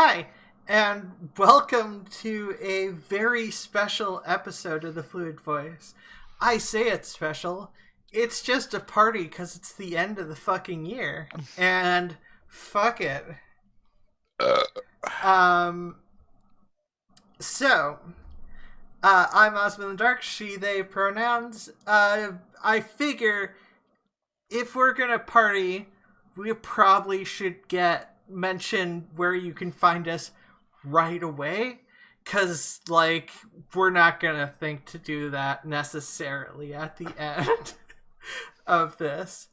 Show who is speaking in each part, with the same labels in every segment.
Speaker 1: Hi, and welcome to a very special episode of The Fluid Voice. I say it's special. It's just a party because it's the end of the fucking year. And fuck it. I'm Ozma in the Dark, she, they pronouns. I figure if we're gonna party, we probably should mention where you can find us right away, because we're not gonna think to do that necessarily at the end of this.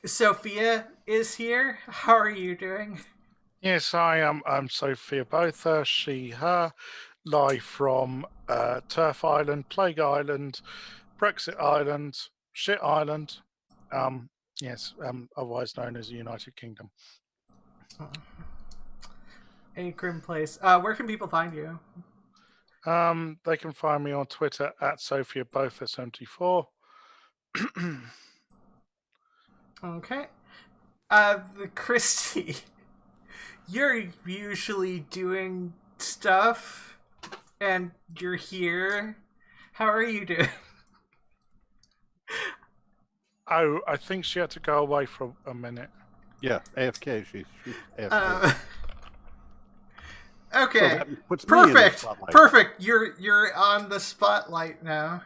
Speaker 1: Sophia is here. How are you doing?
Speaker 2: Yes, I'm Sophia Botha, she, her, live from Turf Island, Plague Island, Brexit Island, Shit Island, otherwise known as the United Kingdom.
Speaker 1: A grim place. Where can people find you?
Speaker 2: They can find me on Twitter at Sophia Botha74.
Speaker 1: Okay. Christy, you're usually doing stuff, and you're here. How are you doing?
Speaker 2: Oh, I think she had to go away for a minute.
Speaker 3: Yeah, AFK. She's AFK.
Speaker 1: Okay, so perfect. Perfect. You're on the spotlight now.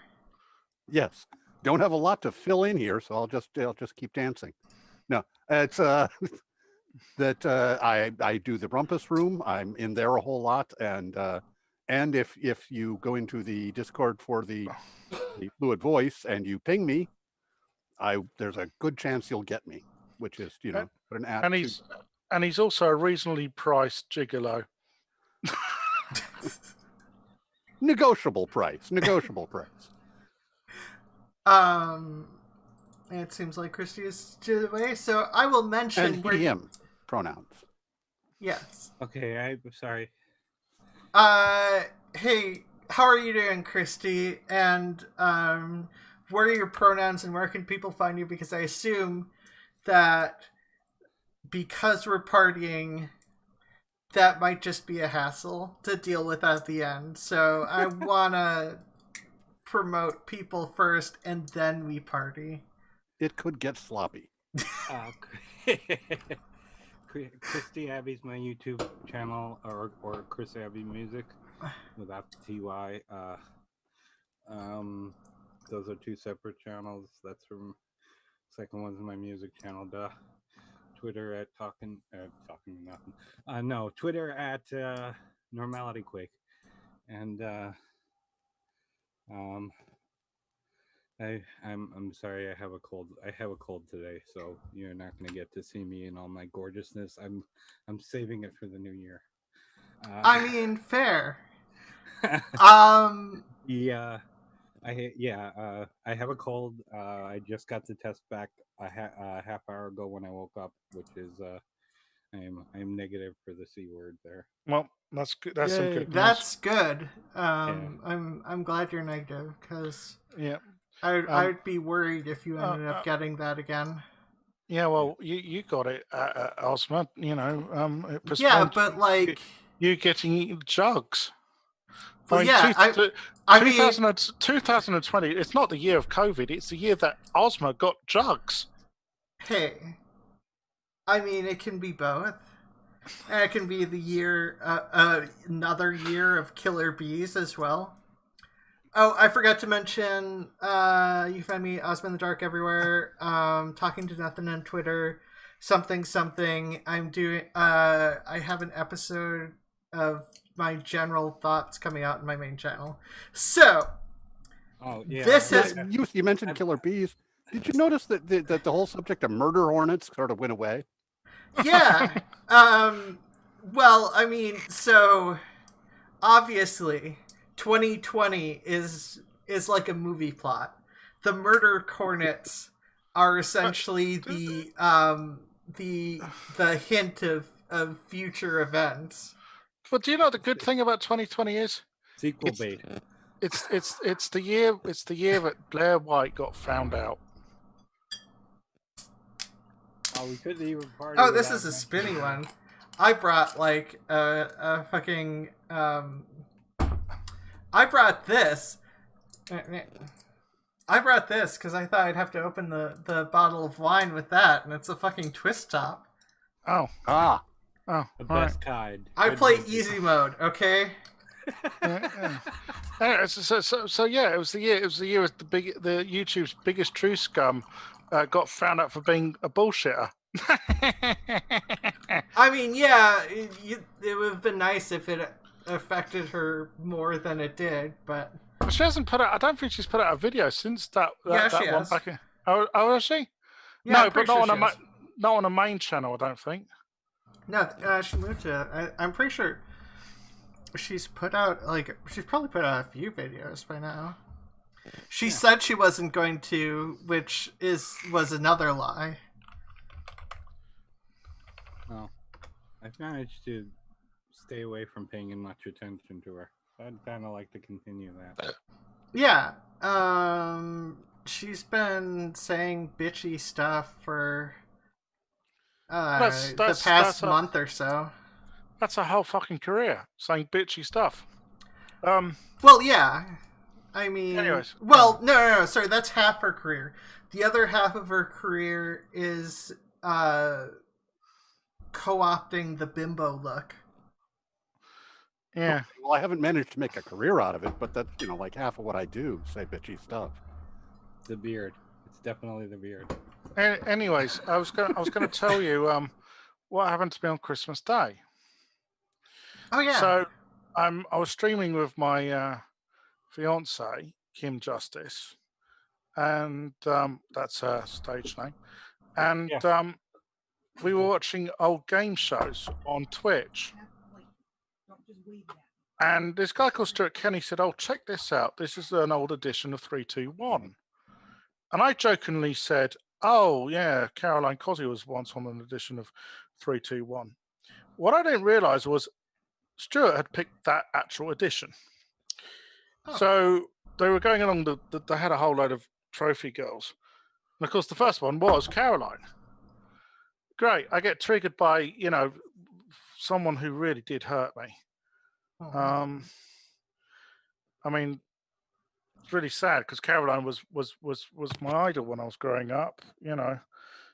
Speaker 3: Yes, don't have a lot to fill in here, so I'll just keep dancing. No, it's that I do the Rumpus Room. I'm in there a whole lot, and if you go into the Discord for the Fluid Voice and you ping me, there's a good chance you'll get me, which is put an app.
Speaker 2: And he's also a reasonably priced gigolo.
Speaker 3: Negotiable price.
Speaker 1: It seems like Christy is to the way, so I will mention
Speaker 3: and him pronouns.
Speaker 1: Yes.
Speaker 4: Okay, I'm sorry.
Speaker 1: Hey, how are you doing, Christy? And what are your pronouns and where can people find you? Because I assume that because we're partying, that might just be a hassle to deal with at the end. So I want to promote people first and then we party.
Speaker 3: It could get sloppy.
Speaker 4: Christy Abbey's my YouTube channel, or Chris Abbey Music without the TY. Those are two separate channels. That's from second one's my music channel. Duh. Twitter at talking nothing. No, Twitter at Normality Quake, and I'm sorry, I have a cold. I have a cold today, so you're not going to get to see me in all my gorgeousness. I'm saving it for the new year.
Speaker 1: I mean, fair.
Speaker 4: Yeah. I have a cold. I just got the test back a half hour ago when I woke up, which is I'm negative for the C word there.
Speaker 2: Well, that's good. That's some good news.
Speaker 1: That's good. I'm glad you're negative, because I'd be worried if you ended up getting that again.
Speaker 2: Yeah, well, you got it, Ozma.
Speaker 1: But
Speaker 2: you getting jugs.
Speaker 1: Well,
Speaker 2: 2020, it's not the year of COVID, it's the year that Ozma got jugs.
Speaker 1: Hey, I mean, it can be both. And it can be the year, another year of killer bees as well. Oh, I forgot to mention, you find me, Ozma in the Dark, everywhere, talking to nothing on Twitter, something. I'm doing, I have an episode of my general thoughts coming out in my main channel. So, this is...
Speaker 3: You mentioned killer bees. Did you notice that the whole subject of murder hornets sort of went away?
Speaker 1: Yeah. Well, I mean, so obviously 2020 is like a movie plot. The murder hornets are essentially the hint of future events.
Speaker 2: But do you know the good thing about 2020 is?
Speaker 4: Sequel bait.
Speaker 2: It's the year that Blair White got found out.
Speaker 4: Oh, we couldn't even party.
Speaker 1: Oh, this is a spinny one. I brought like a fucking I brought this. I brought this because I thought I'd have to open the bottle of wine with that, and it's a fucking twist top.
Speaker 2: Oh,
Speaker 3: Ah,
Speaker 2: oh,
Speaker 4: The
Speaker 2: all right.
Speaker 4: best kind.
Speaker 1: I
Speaker 4: Good
Speaker 1: play
Speaker 4: music.
Speaker 1: easy mode, okay?
Speaker 2: Yeah. Anyway, so yeah, it was the year. It was the year the YouTube's biggest true scum got found out for being a bullshitter.
Speaker 1: I mean, yeah, it would have been nice if it affected her more than it did, but
Speaker 2: But she hasn't put out. I don't think she's put out a video since that
Speaker 1: Yeah,
Speaker 2: that
Speaker 1: she
Speaker 2: one
Speaker 1: has.
Speaker 2: back in. Oh, has she?
Speaker 1: yeah,
Speaker 2: No,
Speaker 1: I'm
Speaker 2: but
Speaker 1: pretty
Speaker 2: not
Speaker 1: sure
Speaker 2: on
Speaker 1: she
Speaker 2: a
Speaker 1: has.
Speaker 2: not on a main channel. I don't think.
Speaker 1: No, she moved to. I'm pretty sure she's put out she's probably put out a few videos by now. She said she wasn't going to, which was another lie.
Speaker 4: Well, I've managed to stay away from paying much attention to her. I'd kind of like to continue that.
Speaker 1: Yeah, she's been saying bitchy stuff for the past month or so.
Speaker 2: That's a whole fucking career saying bitchy stuff.
Speaker 1: Well, yeah. I mean,
Speaker 2: Anyways.
Speaker 1: well, no, sorry, that's half her career. The other half of her career is co-opting the bimbo look.
Speaker 2: Yeah.
Speaker 3: well, I haven't managed to make a career out of it, but that's like half of what I do. Say bitchy stuff.
Speaker 4: The beard. It's definitely the beard.
Speaker 2: Anyways, I was gonna tell you what happened to me on Christmas Day.
Speaker 1: Oh yeah.
Speaker 2: So I was streaming with my fiance Kim Justice, and that's her stage name, and we were watching old game shows on Twitch. And this guy called Stuart Kenny said, "Oh, check this out. This is an old edition of 321." And I jokingly said, "Oh, yeah, Caroline Cosy was once on an edition of 321." What I didn't realize was Stuart had picked that actual edition.
Speaker 1: Oh.
Speaker 2: So they were going along, they had a whole load of trophy girls. And of course, the first one was Caroline. Great. I get triggered by, someone who really did hurt me. I mean, it's really sad because Caroline was my idol when I was growing up.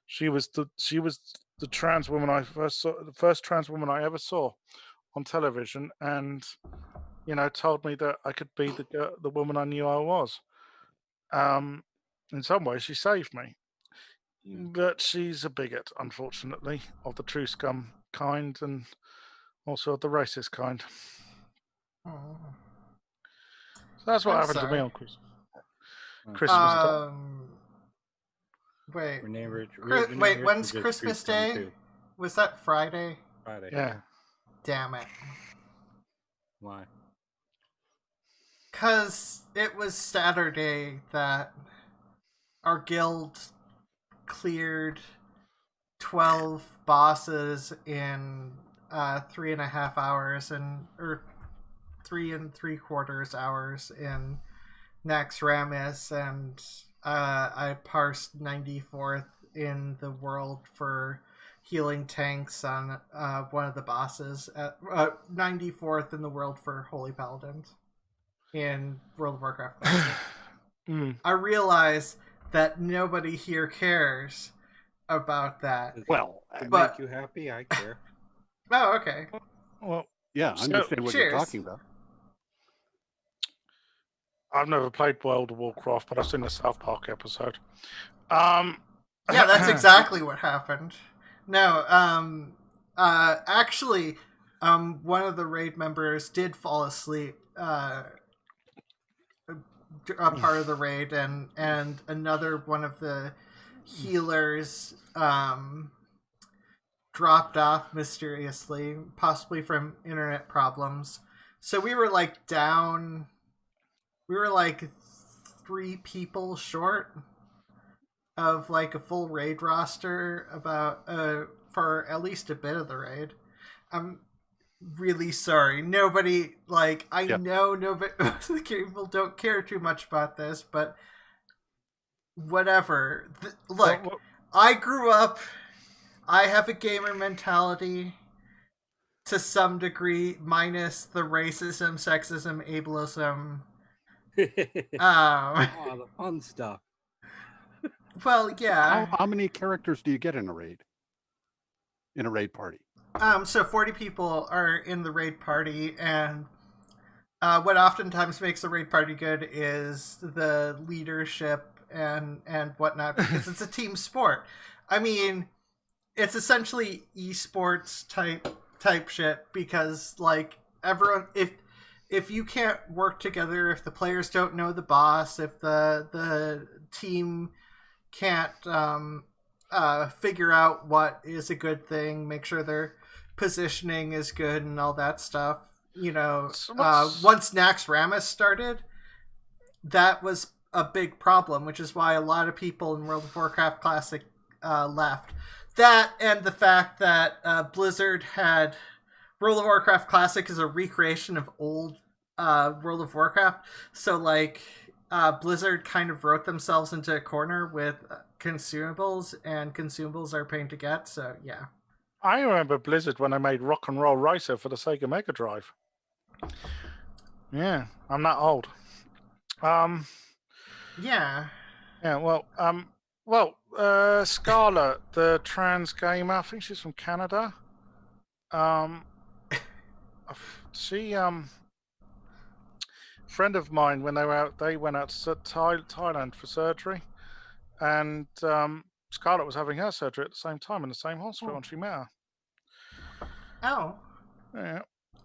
Speaker 2: She was the trans woman I first saw, the first trans woman I ever saw on television, and told me that I could be the woman I knew I was. In some ways, she saved me, but she's a bigot, unfortunately, of the true scum kind, and also of the racist kind. So that's what
Speaker 1: I'm
Speaker 2: happened to me
Speaker 1: sorry.
Speaker 2: on Christmas Day.
Speaker 1: Wait.
Speaker 4: Renee
Speaker 1: Wait, when's
Speaker 4: Richards
Speaker 1: Christmas
Speaker 4: tweets on
Speaker 1: Day?
Speaker 4: too.
Speaker 1: Was that Friday?
Speaker 4: Friday.
Speaker 2: Yeah.
Speaker 1: Damn it.
Speaker 4: Why?
Speaker 1: Because it was Saturday that our guild cleared 12 bosses in 3.5 hours or 3 3/4 hours in Naxxramas, and I parsed 94th in the world for healing tanks on one of the bosses, 94th in the world for Holy Paladins in World of Warcraft. I realize that nobody here cares about that.
Speaker 3: Well,
Speaker 1: But-
Speaker 4: make you happy? I care.
Speaker 1: Oh, okay.
Speaker 2: Well,
Speaker 3: yeah, I understand what you're
Speaker 1: cheers.
Speaker 3: talking about.
Speaker 2: I've never played World of Warcraft, but I've seen the South Park episode.
Speaker 1: Yeah, that's exactly what happened. No, actually, one of the raid members did fall asleep a part of the raid, and another one of the healers dropped off mysteriously, possibly from internet problems. So we were down. We were 3 people short of a full raid roster for at least a bit of the raid. I'm really sorry. Nobody know nobody the people don't care too much about this, but whatever. Look, I grew up. I have a gamer mentality. to some degree, minus the racism, sexism, ableism.
Speaker 4: Oh, the fun stuff.
Speaker 1: Well, yeah.
Speaker 3: How many characters do you get in a raid? In a raid party?
Speaker 1: So 40 people are in the raid party, and what oftentimes makes a raid party good is the leadership and whatnot, because it's a team sport. I mean, it's essentially esports type shit, because like everyone, if you can't work together, if the players don't know the boss, if the team can't figure out what is a good thing, make sure their positioning is good and all that stuff. You know, once Nax Ramus started, that was a big problem, which is why a lot of people in World of Warcraft Classic left. That and the fact that Blizzard had World of Warcraft Classic is a recreation of old World of Warcraft, so like Blizzard kind of wrote themselves into a corner with consumables, and consumables are a pain to get. So yeah,
Speaker 2: I remember Blizzard when they made Rock and Roll Racer for the Sega Mega Drive. Yeah, I'm that old.
Speaker 1: Yeah.
Speaker 2: Scarlett, the trans gamer, I think she's from Canada. She friend of mine, when they went out to Thailand for surgery, and Scarlett was having her surgery at the same time in the same hospital, and she met her.
Speaker 1: Oh.
Speaker 2: Yeah.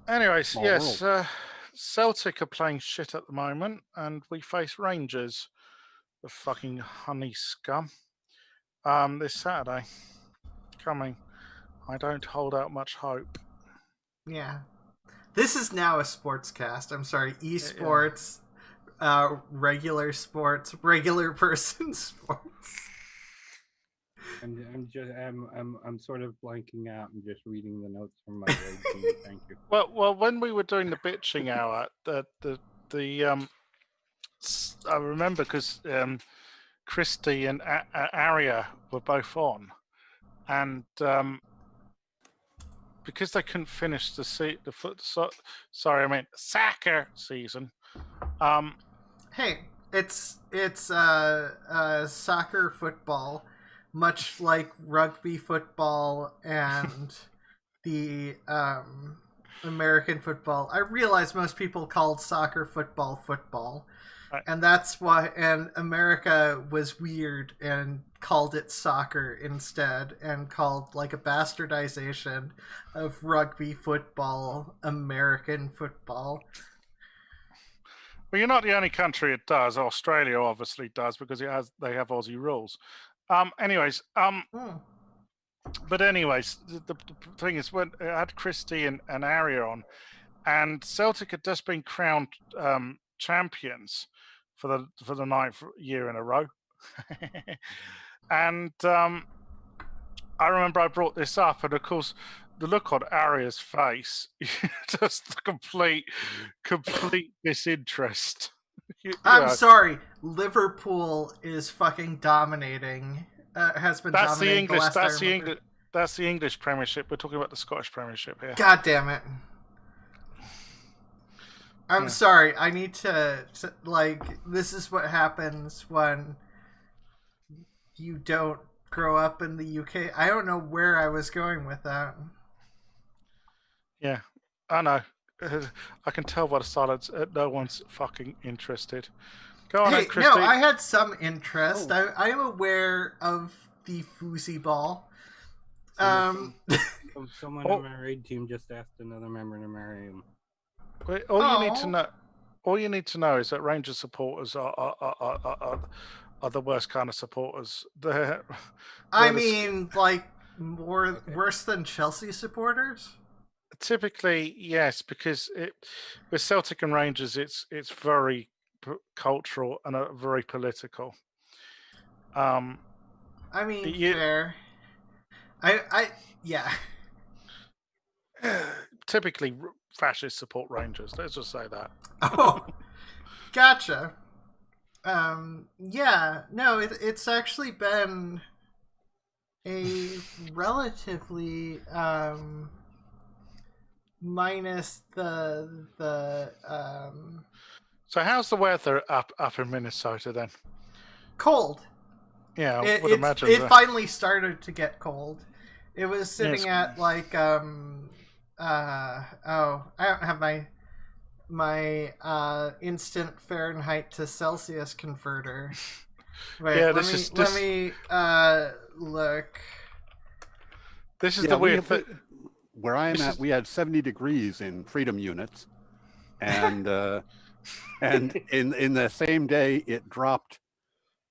Speaker 2: Anyways,
Speaker 3: Small
Speaker 2: yes,
Speaker 3: world.
Speaker 2: Celtic are playing shit at the moment, and we face Rangers, the fucking honey scum, this Saturday. Coming. I don't hold out much hope.
Speaker 1: Yeah. This is now a sports cast. I'm sorry, esports, regular sports, regular person sports.
Speaker 4: I'm sort of blanking out and just reading the notes from my raid team. Thank you.
Speaker 2: Well, when we were doing the bitching hour, I remember because Christy and Aria were both on, and because they couldn't finish soccer season.
Speaker 1: Hey, it's soccer football, much like rugby football and the American football. I realize most people called soccer football.
Speaker 2: Right.
Speaker 1: And that's why, and America was weird and called it soccer instead, and called like a bastardization of rugby football American football.
Speaker 2: Well, you're not the only country it does. Australia obviously does, because they have Aussie rules. But anyways, the thing is, when I had Christy and Aria on, and Celtic had just been crowned champions for the 9th year in a row. And I remember I brought this up, and of course the look on Aria's face, just complete disinterest.
Speaker 1: I'm sorry, Liverpool is fucking dominating. Has been
Speaker 2: that's
Speaker 1: dominating
Speaker 2: the English.
Speaker 1: last
Speaker 2: That's the English Premiership. We're talking about the Scottish Premiership here.
Speaker 1: God damn it! I'm sorry. I need to like. This is what happens when you don't grow up in the UK. I don't know where I was going with that.
Speaker 2: Yeah, I know. I can tell by the silence. No one's fucking interested. Go on,
Speaker 1: Hey,
Speaker 2: Christy.
Speaker 1: no, I had some interest. I am aware of the foosy-ball.
Speaker 4: Someone in my raid team just asked another member to marry him.
Speaker 2: All you need to know is that Rangers supporters are the worst kind of supporters. They're
Speaker 1: Worse than Chelsea supporters.
Speaker 2: Typically, yes, because with Celtic and Rangers, it's very cultural and very political.
Speaker 1: Fair. Yeah.
Speaker 2: Typically, fascists support Rangers. Let's just say that.
Speaker 1: Oh, gotcha. Yeah. No, it's actually been a relatively minus the
Speaker 2: So how's the weather up in Minnesota then?
Speaker 1: cold.
Speaker 2: Yeah, I would
Speaker 1: It
Speaker 2: imagine.
Speaker 1: finally started to get cold. It was sitting
Speaker 2: Yes.
Speaker 1: at like I don't have my instant Fahrenheit to Celsius converter. Wait,
Speaker 2: Yeah,
Speaker 1: let me look.
Speaker 2: This is the weird thing.
Speaker 3: Where I am at, we had 70 degrees in freedom units, and and in the same day it dropped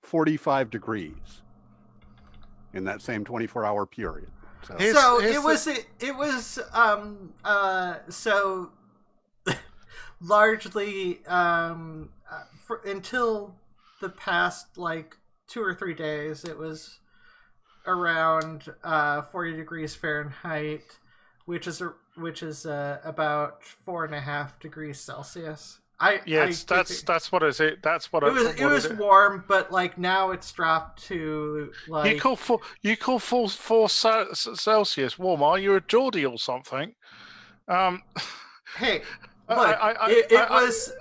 Speaker 3: 45 degrees in that same 24-hour period. So,
Speaker 1: It was so largely until the past like 2 or 3 days it was around 40 degrees Fahrenheit, which is about 4.5 degrees Celsius.
Speaker 2: That's what it is. That's what
Speaker 1: it was warm, but like now it's dropped to like
Speaker 2: you call four Celsius warm? Are you a Geordie or something?
Speaker 1: Hey, look, it was.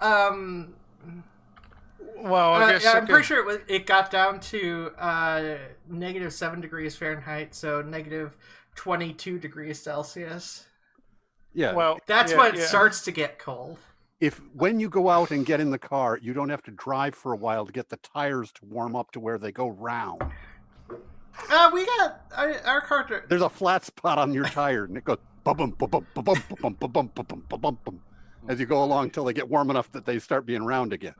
Speaker 2: Well, I guess
Speaker 1: I'm pretty sure it got down to -7 degrees Fahrenheit, so -22 degrees Celsius.
Speaker 3: yeah.
Speaker 2: Well,
Speaker 1: That's when it starts to get cold.
Speaker 3: When you go out and get in the car, you don't have to drive for a while to get the tires to warm up to where they go round.
Speaker 1: We got our car.
Speaker 3: There's a flat spot on your tire, and it goes bum bum bum bum bum bum bum bum bum bum bum bum bum as you go along till they get warm enough that they start being round again.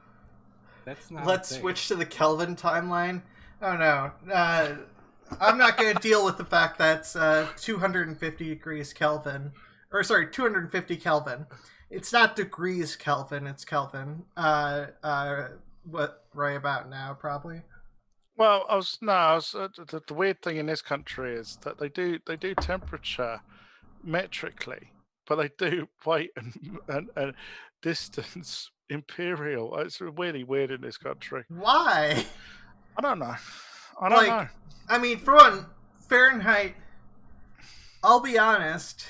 Speaker 4: That's not.
Speaker 1: Let's switch to the Kelvin timeline. Oh no, I'm not going to deal with the fact that's 250 degrees Kelvin, or sorry, 250 Kelvin. It's not degrees Kelvin, it's Kelvin. What right about now, probably?
Speaker 2: Well, the weird thing in this country is that they do temperature metrically, but they do weight and distance imperial. It's really weird in this country.
Speaker 1: Why?
Speaker 2: I don't know. I don't know.
Speaker 1: I mean, for one, Fahrenheit. I'll be honest.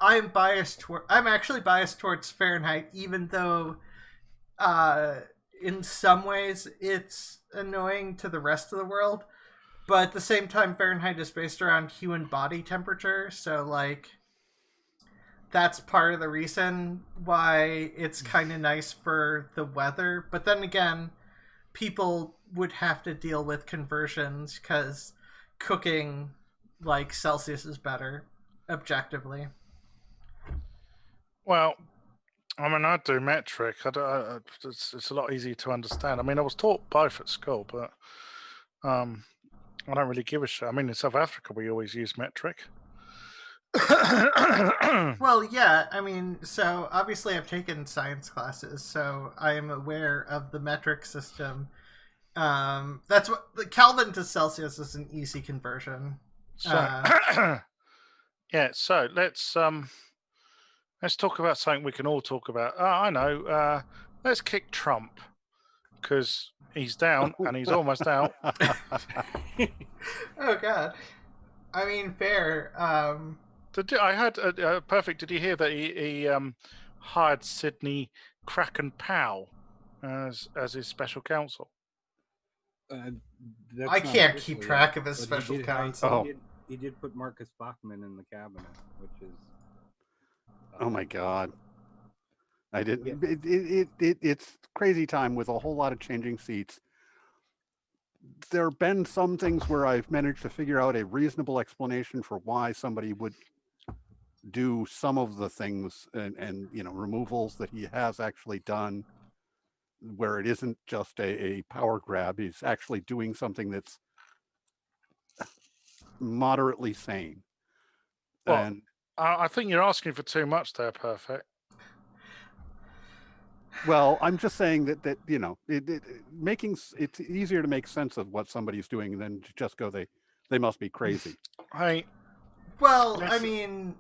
Speaker 1: I'm actually biased towards Fahrenheit, even though, in some ways, it's annoying to the rest of the world. But at the same time, Fahrenheit is based around human body temperature, so like, that's part of the reason why it's kind of nice for the weather. But then again, people would have to deal with conversions because cooking like Celsius is better, objectively.
Speaker 2: Well, I mean, I do metric. It's a lot easier to understand. I mean, I was taught both at school, but I don't really give a shit. I mean, in South Africa, we always use metric.
Speaker 1: Well, yeah, I mean, so obviously I've taken science classes, so I am aware of the metric system. That's what the Kelvin to Celsius is an easy conversion.
Speaker 2: So, yeah, so let's talk about something we can all talk about. I know. Let's kick Trump because he's down and he's almost out.
Speaker 1: Oh God, I mean, fair.
Speaker 2: I heard Perfict. Did you hear that he hired Sidney Kraken Powell as his special counsel?
Speaker 1: I can't keep track of his special counsel.
Speaker 4: He did put Marcus Bachmann in the cabinet, which is.
Speaker 3: Oh my God! I didn't. It's crazy time with a whole lot of changing seats. There have been some things where I've managed to figure out a reasonable explanation for why somebody would do some of the things and removals that he has actually done, where it isn't just a power grab. He's actually doing something that's moderately sane.
Speaker 2: Well,
Speaker 3: and
Speaker 2: I think you're asking for too much there, Perfict.
Speaker 3: Well, I'm just saying that it's easier to make sense of what somebody's doing than to just go they must be crazy.
Speaker 1: I mean,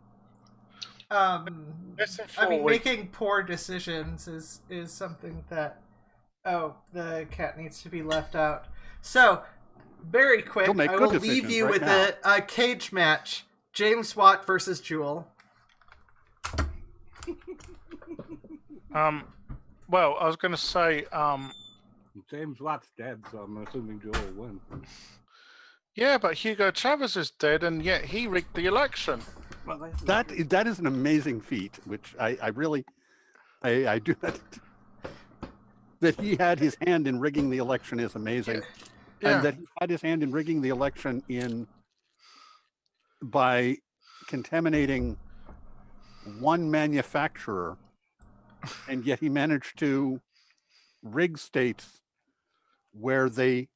Speaker 1: making poor decisions is something that the cat needs to be left out. So very quick, I will leave you with a cage match: James Watt versus Jewel.
Speaker 2: Well, I was going to say,
Speaker 4: James Watt's dead, so I'm assuming Joel wins.
Speaker 2: yeah, but Hugo Chavez is dead, and yet he rigged the election.
Speaker 4: Well,
Speaker 3: That is an amazing feat, which I really do not. That he had his hand in rigging the election is amazing,
Speaker 2: Yeah.
Speaker 3: and that he had his hand in rigging the election by contaminating one manufacturer, and yet he managed to rig states where they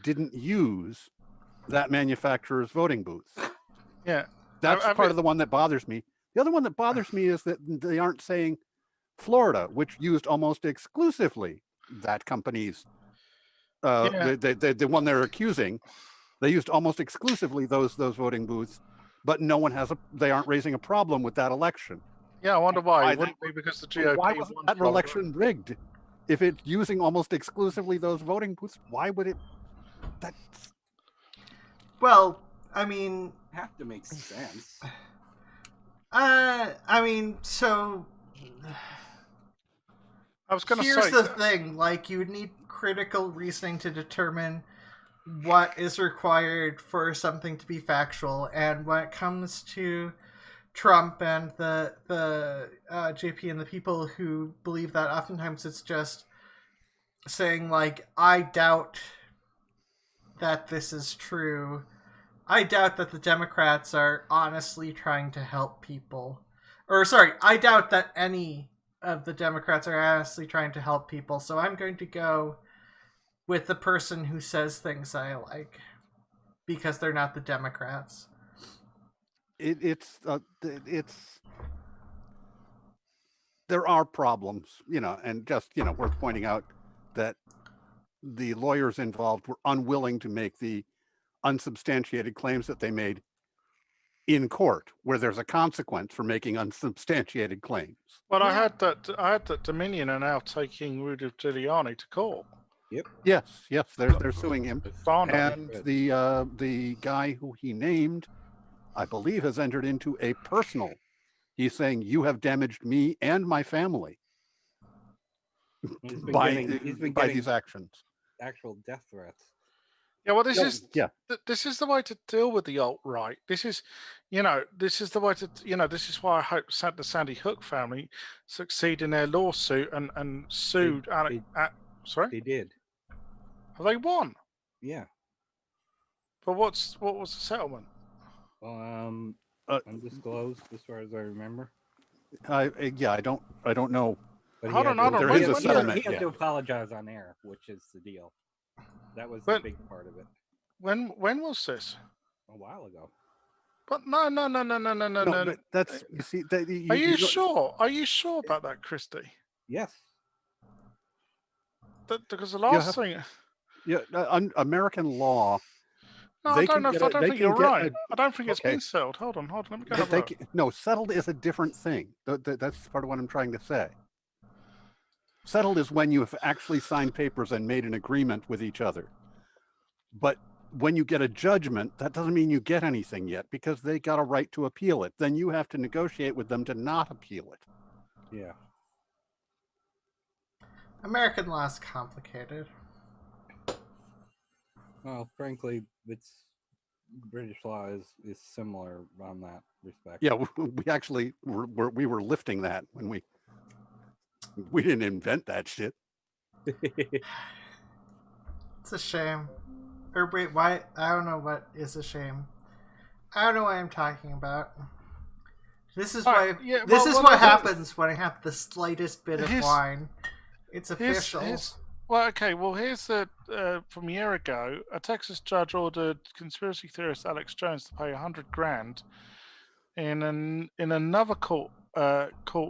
Speaker 3: didn't use that manufacturer's voting booths.
Speaker 2: Yeah.
Speaker 3: That's part of the one that bothers me. The other one that bothers me is that they aren't saying Florida, which used almost exclusively that company's, the one they're accusing, they used almost exclusively those voting booths, but no one they aren't raising a problem with that election.
Speaker 2: Yeah, I wonder why. It wouldn't be because the GOP
Speaker 3: Why wasn't that election rigged? If it's using almost exclusively those voting booths, why would it? That's...
Speaker 1: Well, I mean,
Speaker 4: have to make sense.
Speaker 1: I mean, so
Speaker 2: I was going to say.
Speaker 1: here's the thing: like, you would need critical reasoning to determine what is required for something to be factual, and when it comes to Trump and the JP and the people who believe that, oftentimes it's just saying, like, I doubt that this is true. I doubt that the Democrats are honestly trying to help people. Or, sorry, I doubt that any of the Democrats are honestly trying to help people, so I'm going to go with the person who says things I like, because they're not the Democrats.
Speaker 3: It's there are problems, and just, worth pointing out that the lawyers involved were unwilling to make the unsubstantiated claims that they made in court, where there's a consequence for making unsubstantiated claims.
Speaker 2: Well, I had that Dominion are now taking Rudy Giuliani to court.
Speaker 4: Yep.
Speaker 3: Yes, they're suing him, and
Speaker 4: Good.
Speaker 3: the guy who he named, I believe, has entered into a personal. He's saying, you have damaged me and my family
Speaker 4: He's been
Speaker 3: by
Speaker 4: getting
Speaker 3: these actions.
Speaker 4: actual death threats.
Speaker 2: Yeah, well, this is the way to deal with the alt-right. This is the way to, this is why I hope the Sandy Hook family succeed in their lawsuit and sued. Sorry?
Speaker 4: They did.
Speaker 2: Have they won?
Speaker 4: Yeah.
Speaker 2: But what was the settlement?
Speaker 4: Well, undisclosed as far as I remember.
Speaker 3: I don't know.
Speaker 4: But
Speaker 2: Hold on.
Speaker 3: There is a settlement.
Speaker 4: He had to apologize on air, which is the deal. That was
Speaker 2: But-
Speaker 4: the big part of it.
Speaker 2: When was this?
Speaker 4: A while ago.
Speaker 2: But no.
Speaker 3: But that's, you see,
Speaker 2: Are you sure? Are you sure about that, Christy?
Speaker 4: Yes.
Speaker 2: Because the last thing.
Speaker 3: Yeah, American law.
Speaker 2: No,
Speaker 3: they
Speaker 2: I don't
Speaker 3: can
Speaker 2: know.
Speaker 3: get
Speaker 2: I
Speaker 3: a-
Speaker 2: don't
Speaker 3: they
Speaker 2: think
Speaker 3: can
Speaker 2: you're
Speaker 3: get
Speaker 2: right.
Speaker 3: a-
Speaker 2: I don't think it's
Speaker 3: okay.
Speaker 2: been settled. Hold on. Let me go
Speaker 3: But
Speaker 2: have a look.
Speaker 3: no, settled is a different thing. That's part of what I'm trying to say. Settled is when you have actually signed papers and made an agreement with each other. But when you get a judgment, that doesn't mean you get anything yet, because they got a right to appeal it. Then you have to negotiate with them to not appeal it.
Speaker 4: Yeah.
Speaker 1: American law is complicated.
Speaker 4: Well, frankly, British law is similar on that respect.
Speaker 3: Yeah, we actually we were lifting that when we didn't invent that shit.
Speaker 1: It's a shame. Or wait, why? I don't know what is a shame. I don't know what I'm talking about. This is why. This is what happens when I have the slightest bit of wine. It's official.
Speaker 2: Here's from a year ago, a Texas judge ordered conspiracy theorist Alex Jones to pay $100,000 in another court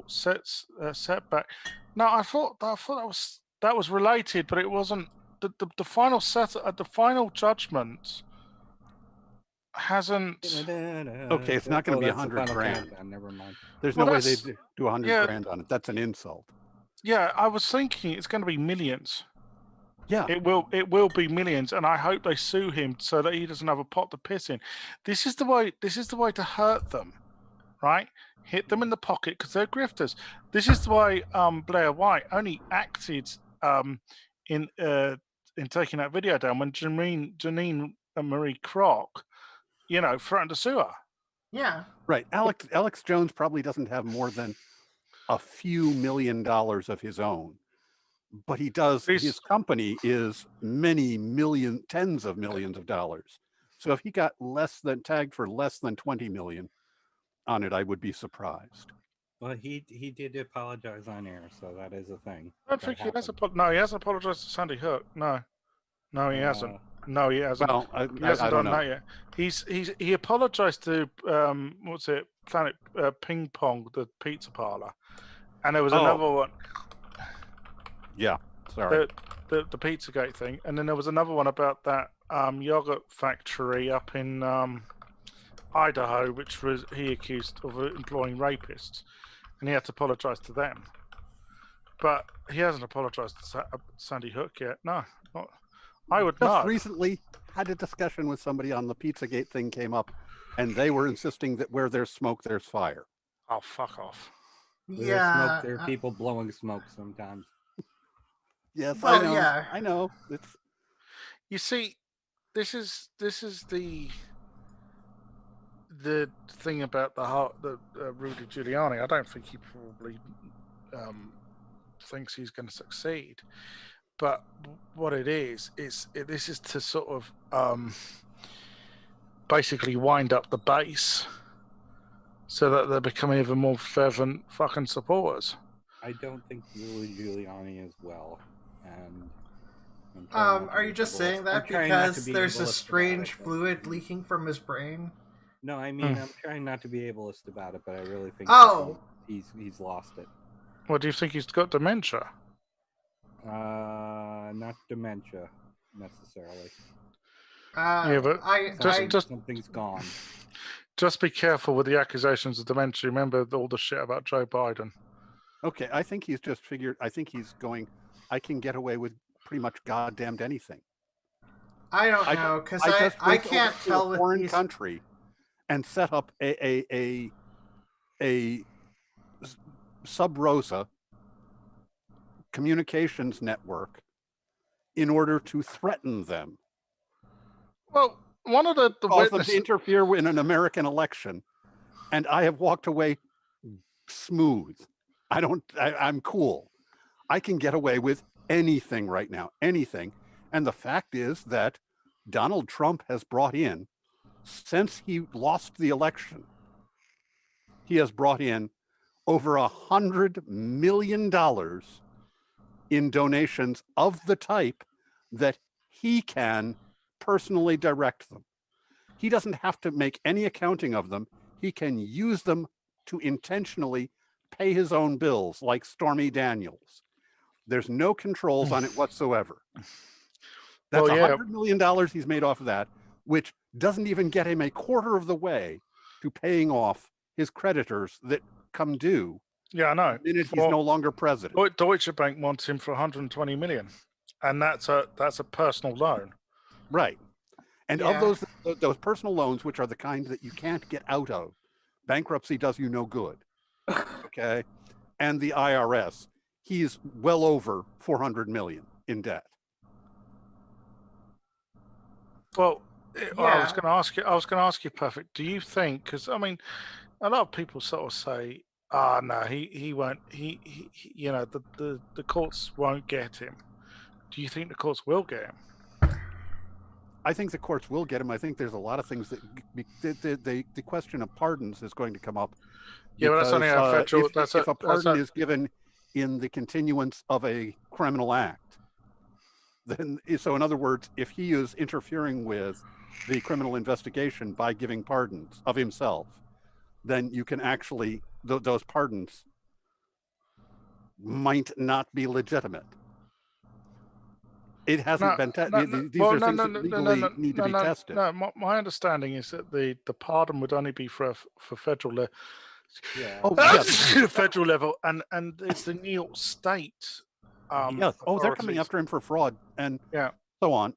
Speaker 2: setback. No, I thought that was related, but it wasn't. The final the final judgment hasn't.
Speaker 3: Okay, it's not going to be $100,000.
Speaker 4: Never mind.
Speaker 3: There's no way they do $100,000 on it. That's an insult.
Speaker 2: Yeah, I was thinking it's going to be millions.
Speaker 3: Yeah,
Speaker 2: it will be millions, and I hope they sue him so that he doesn't have a pot to piss in. This is the way to hurt them, right? Hit them in the pocket because they're grifters. This is why Blair White only acted in taking that video down when Janine Marie Kroc, threatened to sue her.
Speaker 1: Yeah.
Speaker 3: Right. Alex Jones probably doesn't have more than a few $1 million of his own, but he does. His company is many tens of millions of dollars. So if he got tagged for less than 20 million on it, I would be surprised.
Speaker 4: Well, he did apologize on air, so that is a thing.
Speaker 2: I don't think he has. No, he hasn't apologized to Sandy Hook. No, he hasn't. No, he hasn't.
Speaker 3: Well,
Speaker 2: he hasn't
Speaker 3: I don't
Speaker 2: done
Speaker 3: know.
Speaker 2: that yet. He apologized to Planet Ping Pong, the pizza parlor, and there was another one.
Speaker 3: Yeah, sorry.
Speaker 2: The Pizzagate thing, and then there was another one about that yogurt factory up in Idaho, which was he accused of employing rapists, and he had to apologize to them. But he hasn't apologized to Sandy Hook yet. No, not. I would not.
Speaker 3: Recently had a discussion with somebody on the Pizzagate thing came up, and they were insisting that where there's smoke, there's fire.
Speaker 2: Oh, fuck off.
Speaker 4: Where there's smoke, there are people blowing smoke sometimes.
Speaker 3: Yes,
Speaker 1: well,
Speaker 3: I know.
Speaker 1: Yeah.
Speaker 3: I know.
Speaker 2: You see, this is the thing about the Rudy Giuliani. I don't think he probably thinks he's going to succeed. But what it is this is to sort of basically wind up the base so that they're becoming even more fervent fucking supporters.
Speaker 4: I don't think Rudy Giuliani is well. And
Speaker 1: are you just saying that because there's a strange fluid leaking from his brain?
Speaker 4: No, I mean, I'm trying not to be ableist about it, but I really think he's lost it.
Speaker 2: What do you think? He's got dementia?
Speaker 4: Not dementia necessarily.
Speaker 2: Yeah, but
Speaker 4: something's gone.
Speaker 2: Just be careful with the accusations of dementia. Remember all the shit about Joe Biden.
Speaker 3: Okay, I think he's just figured. I think he's going. I can get away with pretty much goddamned anything.
Speaker 1: I don't know because I can't tell with
Speaker 3: foreign country and set up a sub rosa communications network in order to threaten them.
Speaker 2: Well, one of the
Speaker 3: witnesses to interfere in an American election, and I have walked away smooth. I'm cool. I can get away with anything right now, anything. And the fact is that Donald Trump has brought in, since he lost the election, he has brought in over $100 million in donations of the type that he can personally direct them. He doesn't have to make any accounting of them. He can use them to intentionally pay his own bills, like Stormy Daniels. There's no controls on it whatsoever. That's $100 million he's made off of that, which doesn't even get him a quarter of the way to paying off his creditors that come due.
Speaker 2: Yeah, I know.
Speaker 3: The minute he's no longer president.
Speaker 2: Deutsche Bank wants him for 120 million, and that's a personal loan.
Speaker 3: Right. And of those personal loans, which are the kind that you can't get out of, bankruptcy does you no good. Okay. And the IRS, he's well over 400 million in debt.
Speaker 2: Well, I was going to ask you, Perfict, do you think, because I mean, a lot of people sort of say, no, he won't, he the courts won't get him. Do you think the courts will get him?
Speaker 3: I think the courts will get him. I think there's a lot of things that the question of pardons is going to come up.
Speaker 2: Yeah, but that's only a federal.
Speaker 3: If a pardon is given in the continuance of a criminal act, then so in other words, if he is interfering with the criminal investigation by giving pardons of himself, then you can actually those pardons might not be legitimate. It hasn't been tested. These are things that legally need to be tested.
Speaker 2: No, my understanding is that the pardon would only be for federal federal level, and it's the New York State.
Speaker 3: Yes. Oh, they're coming after him for fraud and so on.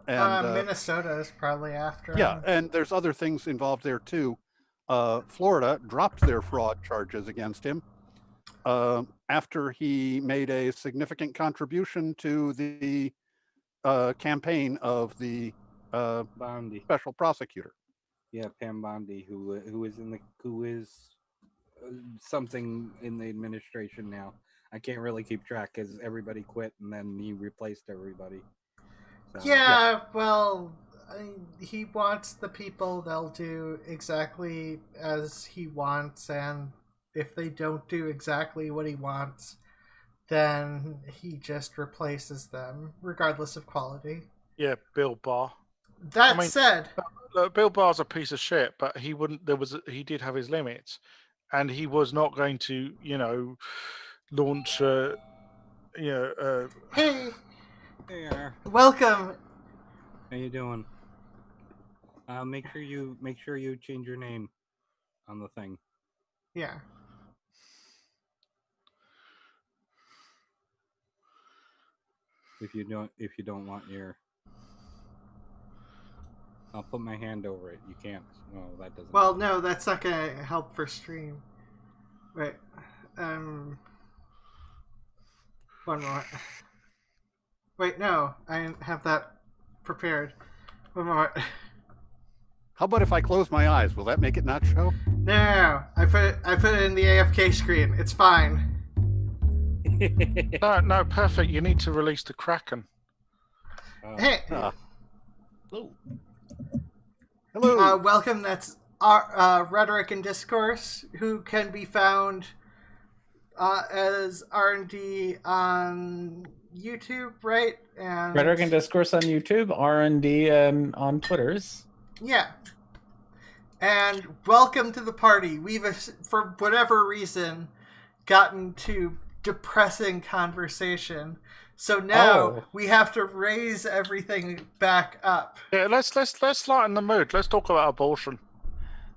Speaker 1: Minnesota is probably after him.
Speaker 3: Yeah, and there's other things involved there too. Florida dropped their fraud charges against him after he made a significant contribution to the campaign of the
Speaker 4: Bondi.
Speaker 3: special prosecutor.
Speaker 4: Yeah, Pam Bondi, who is something in the administration now. I can't really keep track because everybody quit and then he replaced everybody. So,
Speaker 1: Yeah, well, he wants the people. They'll do exactly as he wants, and if they don't do exactly what he wants, then he just replaces them, regardless of quality.
Speaker 2: Yeah, Bill Barr.
Speaker 1: That said,
Speaker 2: Bill Barr's a piece of shit, but he wouldn't. He did have his limits, and he was not going to, launch.
Speaker 1: Hey,
Speaker 4: there.
Speaker 1: welcome.
Speaker 4: How you doing? Make sure you change your name on the thing.
Speaker 1: Yeah.
Speaker 4: If you don't want your, I'll put my hand over it. You can't. No, that doesn't.
Speaker 1: Well, no, that's not gonna help for stream. Wait. One more. Wait, no, I didn't have that prepared. One more.
Speaker 3: How about if I close my eyes? Will that make it not show?
Speaker 1: No, I put it in the AFK screen. It's fine.
Speaker 2: No, perfect. You need to release the Kraken.
Speaker 1: Hey,
Speaker 5: Hello.
Speaker 3: Hello.
Speaker 1: welcome. That's our Rhetoric and Discourse, who can be found as R&D on YouTube, right? And
Speaker 5: Rhetoric and Discourse on YouTube, R&D on Twitters.
Speaker 1: yeah. And welcome to the party. We've, for whatever reason, gotten to depressing conversation. So now we have to raise everything back up.
Speaker 2: Yeah, let's lighten the mood. Let's talk about abortion.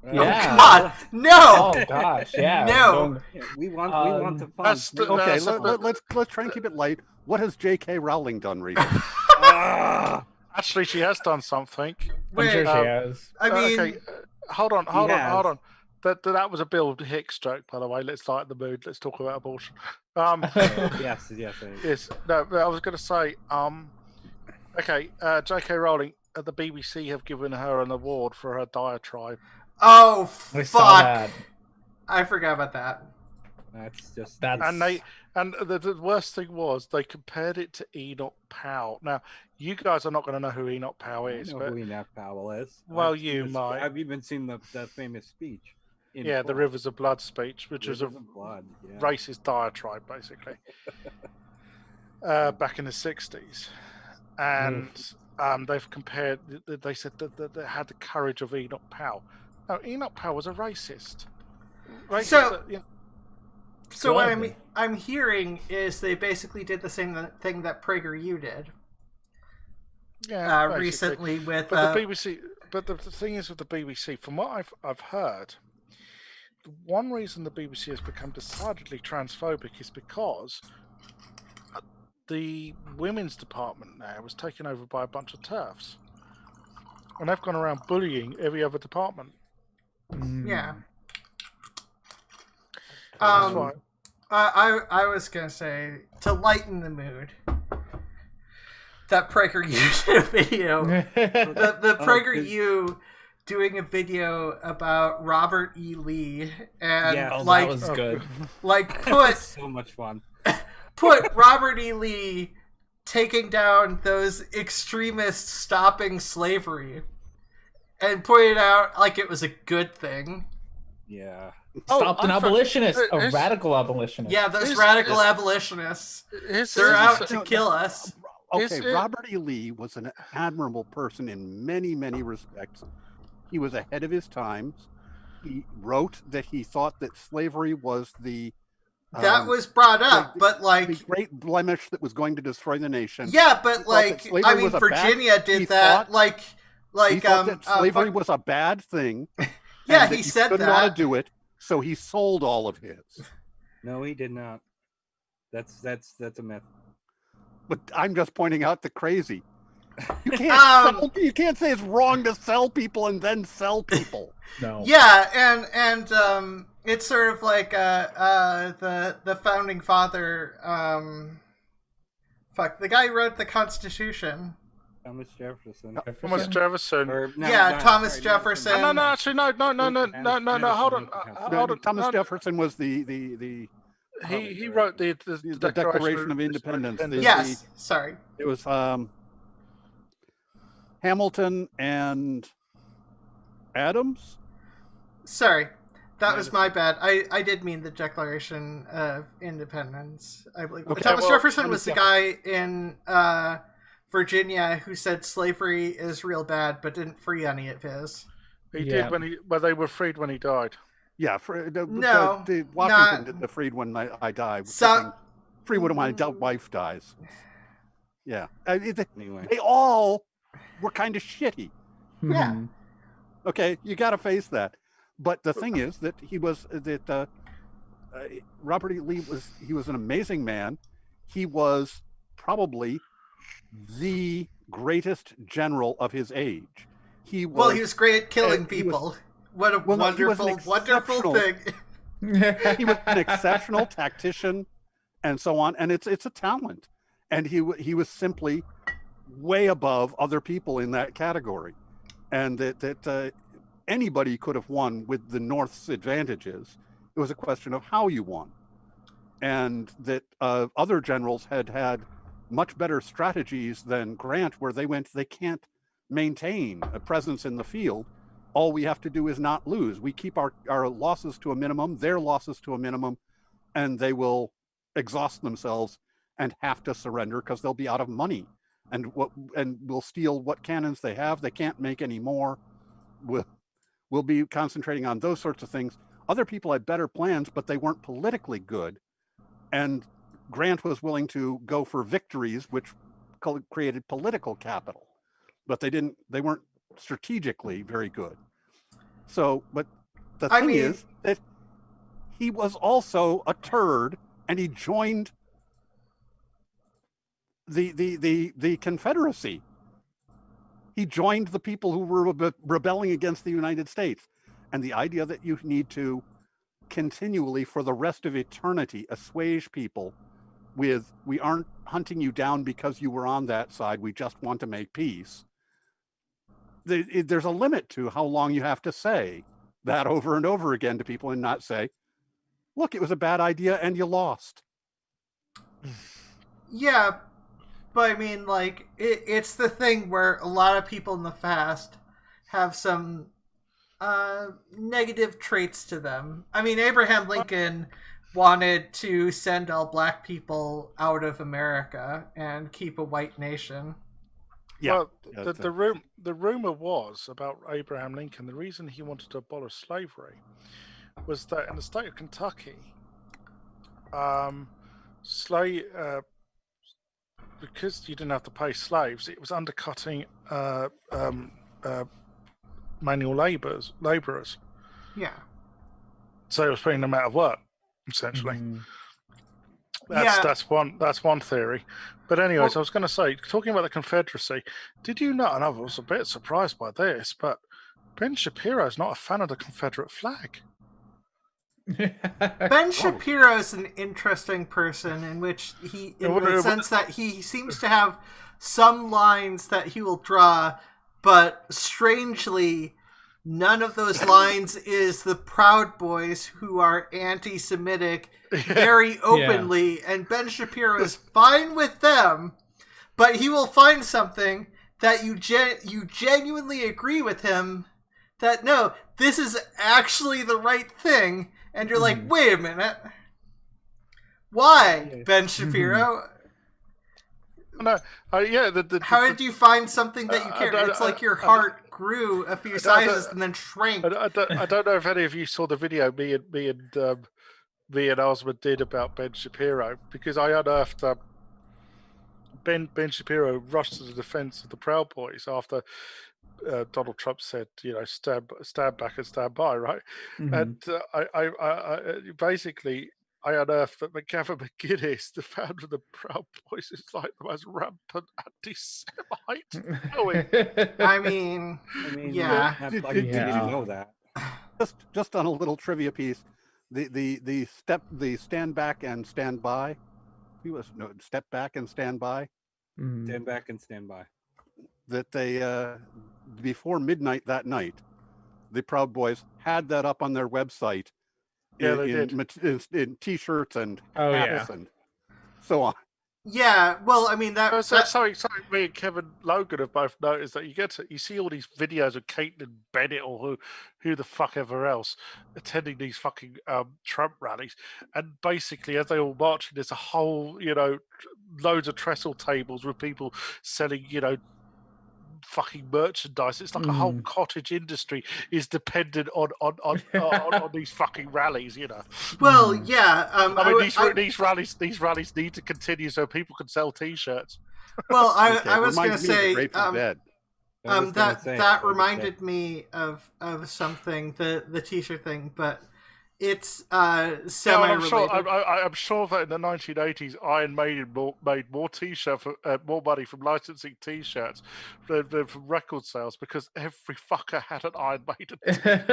Speaker 1: Oh God, no!
Speaker 5: Oh gosh, yeah.
Speaker 1: No.
Speaker 4: We want the fun.
Speaker 3: Okay, let's try and keep it light. What has J.K. Rowling done recently?
Speaker 2: Actually, she has done something.
Speaker 5: I'm sure she has.
Speaker 1: I mean,
Speaker 2: okay, hold on. That was a Bill Hicks joke, by the way. Let's lighten the mood. Let's talk about abortion.
Speaker 4: Yes.
Speaker 2: Yes. No, I was going to say. Okay. J.K. Rowling at the BBC have given her an award for her diatribe.
Speaker 1: oh
Speaker 5: I saw
Speaker 1: fuck!
Speaker 5: that.
Speaker 1: I forgot about that.
Speaker 2: And the worst thing was they compared it to Enoch Powell. Now, you guys are not going to know who Enoch Powell is.
Speaker 4: I know
Speaker 2: but
Speaker 4: who Enoch Powell is.
Speaker 2: Well, you might.
Speaker 4: I've even seen the famous speech.
Speaker 2: Yeah, the Rivers of Blood speech, which was a racist diatribe, basically, back in the 60s. And they've compared, they said that they had the courage of Enoch Powell. No, Enoch Powell was a racist.
Speaker 1: So what I'm hearing is they basically did the same thing that PragerU did.
Speaker 2: Yeah,
Speaker 1: recently with
Speaker 2: the BBC. But the thing is with the BBC, from what I've heard, the one reason the BBC has become decidedly transphobic is because the women's department now was taken over by a bunch of TERFs, and they've gone around bullying every other department.
Speaker 1: Yeah.
Speaker 2: That's right.
Speaker 1: I was gonna say, to lighten the mood, that PragerU did a video. the PragerU doing a video about Robert E. Lee, and
Speaker 5: that was good.
Speaker 1: Put
Speaker 4: so much fun.
Speaker 1: Put Robert E. Lee taking down those extremists stopping slavery, and pointed out like it was a good thing.
Speaker 4: Yeah.
Speaker 5: Stopped an abolitionist, a radical abolitionist.
Speaker 1: Yeah, those radical abolitionists. They're out to kill us.
Speaker 3: Okay, Robert E. Lee was an admirable person in many, many respects. He was ahead of his times. He wrote that he thought that slavery was
Speaker 1: that was brought up, but
Speaker 3: the great blemish that was going to destroy the nation.
Speaker 1: Yeah, but I mean, Virginia did that.
Speaker 3: He thought that slavery was a bad thing.
Speaker 1: Yeah, he said that.
Speaker 3: He didn't want to do it, so he sold all of his.
Speaker 4: No, he did not. That's a myth.
Speaker 3: But I'm just pointing out the crazy. You can't you can't say it's wrong to sell people and then sell people.
Speaker 5: No.
Speaker 1: Yeah, and it's sort of like the founding father. The guy who wrote the Constitution.
Speaker 4: Thomas Jefferson.
Speaker 2: Thomas Jefferson.
Speaker 1: Thomas Jefferson.
Speaker 2: No, actually, no. Hold on.
Speaker 3: Thomas Jefferson was the
Speaker 2: He wrote the
Speaker 3: Declaration of Independence.
Speaker 1: Yes, sorry.
Speaker 3: It was Hamilton and Adams.
Speaker 1: Sorry, that was my bad. I did mean the Declaration of Independence. I believe Thomas Jefferson was the guy in Virginia who said slavery is real bad, but didn't free any of his.
Speaker 2: He did but they were freed when he died.
Speaker 3: Yeah, Washington did the freed when I die. Free when my wife dies. Yeah,
Speaker 4: Anyway.
Speaker 3: they all were kind of shitty.
Speaker 1: Yeah.
Speaker 3: Okay, you got to face that. But the thing is that Robert E. Lee was an amazing man. He was probably the greatest general of his age. He was
Speaker 1: great at killing people. What a wonderful thing.
Speaker 3: He was an exceptional tactician and so on. And it's a talent. And he was simply way above other people in that category. And that anybody could have won with the North's advantages. It was a question of how you won. And that other generals had much better strategies than Grant, where they can't maintain a presence in the field. All we have to do is not lose. We keep our losses to a minimum, their losses to a minimum, and they will exhaust themselves and have to surrender because they'll be out of money. And we'll steal what cannons they have. They can't make any more. We'll be concentrating on those sorts of things. Other people had better plans, but they weren't politically good. And Grant was willing to go for victories, which created political capital, but they weren't strategically very good. So, but the thing is that he was also a turd, and he joined the Confederacy. He joined the people who were rebelling against the United States. And the idea that you need to continually, for the rest of eternity, assuage people with, we aren't hunting you down because you were on that side, we just want to make peace. There's a limit to how long you have to say that over and over again to people and not say, look, it was a bad idea and you lost.
Speaker 1: Yeah, but I mean, like, it's the thing where a lot of people in the past have some negative traits to them. I mean, Abraham Lincoln wanted to send all black people out of America and keep a white nation.
Speaker 2: Yeah. Well, the rumor was about Abraham Lincoln. The reason he wanted to abolish slavery was that in the state of Kentucky, because you didn't have to pay slaves, it was undercutting manual laborers.
Speaker 1: Yeah.
Speaker 2: So it was putting them out of work, essentially. That's one theory. But anyways, I was going to say, talking about the Confederacy, did you know, and I was a bit surprised by this, but Ben Shapiro's not a fan of the Confederate flag.
Speaker 1: Ben Shapiro is an interesting person in which the sense that he seems to have some lines that he will draw, but strangely, none of those lines is the Proud Boys, who are anti-Semitic very openly, and Ben Shapiro is fine with them, but he will find something that you genuinely agree with him that, no, this is actually the right thing, and you're like, wait a minute. Why, Ben Shapiro?
Speaker 2: No,
Speaker 1: how did you find something that you care? It's like your heart grew a few sizes and then shrank.
Speaker 2: I don't know if any of you saw the video me and Ozma did about Ben Shapiro, because I unearthed Ben Shapiro rushed to the defense of the Proud Boys after Donald Trump said, stand back and stand by, right? And I basically I unearthed that McGavin McGuinness, the founder of the Proud Boys, is like the most rampant anti-Semite.
Speaker 1: I mean, yeah.
Speaker 4: Not
Speaker 3: Did-
Speaker 4: like
Speaker 3: did-
Speaker 4: you
Speaker 5: did
Speaker 4: didn't
Speaker 5: you-
Speaker 4: know that.
Speaker 3: Just on a little trivia piece, the stand back and stand by. Step back and stand by.
Speaker 5: Mhm.
Speaker 4: Stand back and stand by.
Speaker 3: That they before midnight that night, the Proud Boys had that up on their website.
Speaker 2: Yeah, they did.
Speaker 3: In t-shirts and
Speaker 5: Oh,
Speaker 3: hats
Speaker 5: yeah.
Speaker 3: and so on.
Speaker 1: Yeah, well, I mean
Speaker 2: That's
Speaker 1: that
Speaker 2: something me and Kevin Logan have both noticed, that you see all these videos of Caitlin Bennett or who the fuck ever else attending these fucking Trump rallies, and basically as they all marching, there's a whole loads of trestle tables with people selling fucking merchandise. It's like a whole cottage industry is dependent on these fucking rallies.
Speaker 1: well, yeah.
Speaker 2: I mean, these rallies need to continue so people can sell T-shirts.
Speaker 1: Well,
Speaker 3: Okay,
Speaker 1: I was going to
Speaker 3: reminds me of the
Speaker 1: say
Speaker 3: Grateful Dead.
Speaker 4: I was gonna say,
Speaker 1: that reminded me of something, the T-shirt thing, but it's semi-related.
Speaker 2: I'm sure that in the 1980s, Iron Maiden made more T-shirts, more money from licensing T-shirts than from record sales, because every fucker had an Iron Maiden.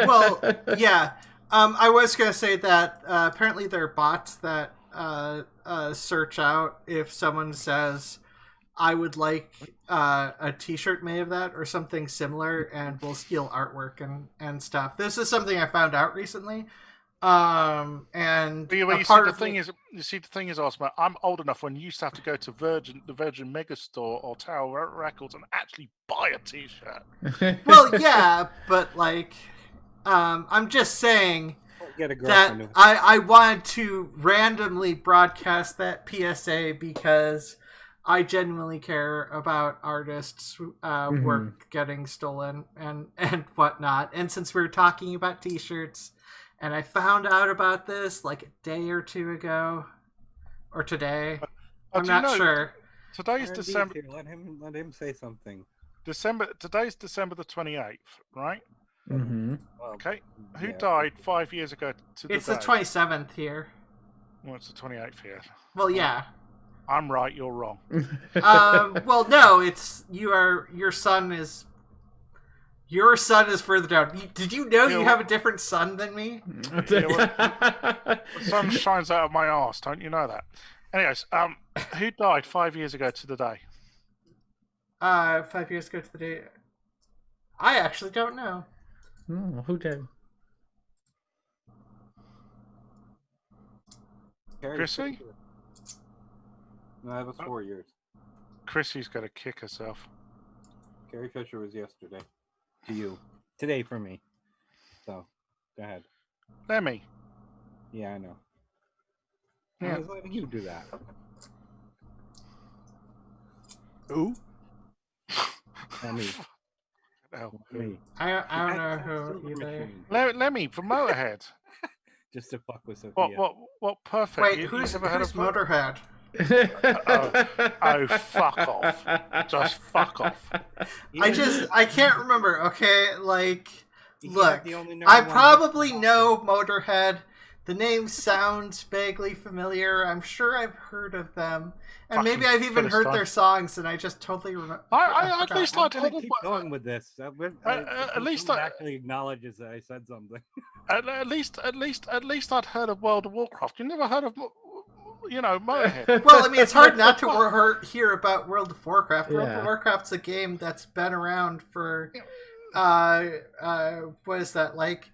Speaker 1: Well, yeah. I was going to say that apparently there are bots that search out if someone says, I would like a T-shirt made of that or something similar, and will steal artwork and stuff. This is something I found out recently. And
Speaker 2: the thing is, Ozma, I'm old enough when you used to have to go to the Virgin Megastore or Tower Records and actually buy a T-shirt.
Speaker 1: Well, yeah, but like, I'm just saying
Speaker 4: Get a
Speaker 1: that
Speaker 4: girlfriend.
Speaker 1: I wanted to randomly broadcast that PSA because I genuinely care about artists' work getting stolen and whatnot. And since we were talking about T-shirts, and I found out about this like a day or two ago, or today. I'm not sure.
Speaker 2: Today's
Speaker 4: R&D's
Speaker 2: December.
Speaker 4: here. Let him say something.
Speaker 2: Today's December the 28th, right?
Speaker 5: Mm-hmm.
Speaker 4: Well,
Speaker 2: Okay. Who
Speaker 4: yeah.
Speaker 2: died 5 years ago to the
Speaker 1: It's the
Speaker 2: day?
Speaker 1: 27th here.
Speaker 2: Well, it's the 28th here.
Speaker 1: Well, yeah.
Speaker 2: I'm right, you're wrong.
Speaker 1: Well, no, it's your son is further down. Did you know you have a different son than me?
Speaker 2: The sun shines out of my arse, don't you know that? Anyways, who died 5 years ago to the day?
Speaker 1: 5 years ago to the day. I actually don't know.
Speaker 5: Oh, who did?
Speaker 4: Carrie
Speaker 2: Chrissy?
Speaker 4: Fisher. No, that was 4 years.
Speaker 2: Chrissy's gonna kick herself.
Speaker 4: Carrie Fisher was yesterday. To you. Today for me. So, go ahead.
Speaker 2: Lemmy.
Speaker 4: Yeah, I know.
Speaker 2: Yeah.
Speaker 4: I was letting you do that.
Speaker 3: Who?
Speaker 4: Not me.
Speaker 2: Oh,
Speaker 4: Me.
Speaker 1: I don't
Speaker 4: I-
Speaker 1: know
Speaker 4: I'm
Speaker 1: who
Speaker 4: still
Speaker 1: either.
Speaker 4: machine.
Speaker 2: Lemmy from Motorhead.
Speaker 4: Just to fuck with Sophia.
Speaker 2: What Perfect?
Speaker 1: Wait,
Speaker 2: You
Speaker 1: who's
Speaker 2: never heard of
Speaker 1: Motorhead?
Speaker 2: Oh, fuck off. Just fuck off.
Speaker 1: I can't remember. Okay, like,
Speaker 4: You
Speaker 1: look,
Speaker 4: have the only number
Speaker 1: I
Speaker 4: one
Speaker 1: probably
Speaker 4: hit
Speaker 1: know Motorhead. The name sounds vaguely familiar. I'm sure I've heard of them, and maybe
Speaker 2: Fucking
Speaker 1: I've even heard
Speaker 2: Philistine.
Speaker 1: their songs, and I just totally remember.
Speaker 2: I at least
Speaker 4: I'm
Speaker 2: I'd
Speaker 4: gonna
Speaker 2: heard of
Speaker 4: keep going with this.
Speaker 2: at least
Speaker 4: someone
Speaker 2: I-
Speaker 4: actually acknowledges that I said something.
Speaker 2: at least I'd heard of World of Warcraft. You never heard of Motorhead?
Speaker 1: Well, I mean, it's hard not to hear about World of Warcraft. World
Speaker 5: Yeah.
Speaker 1: of Warcraft's a game that's been around for, what is that, like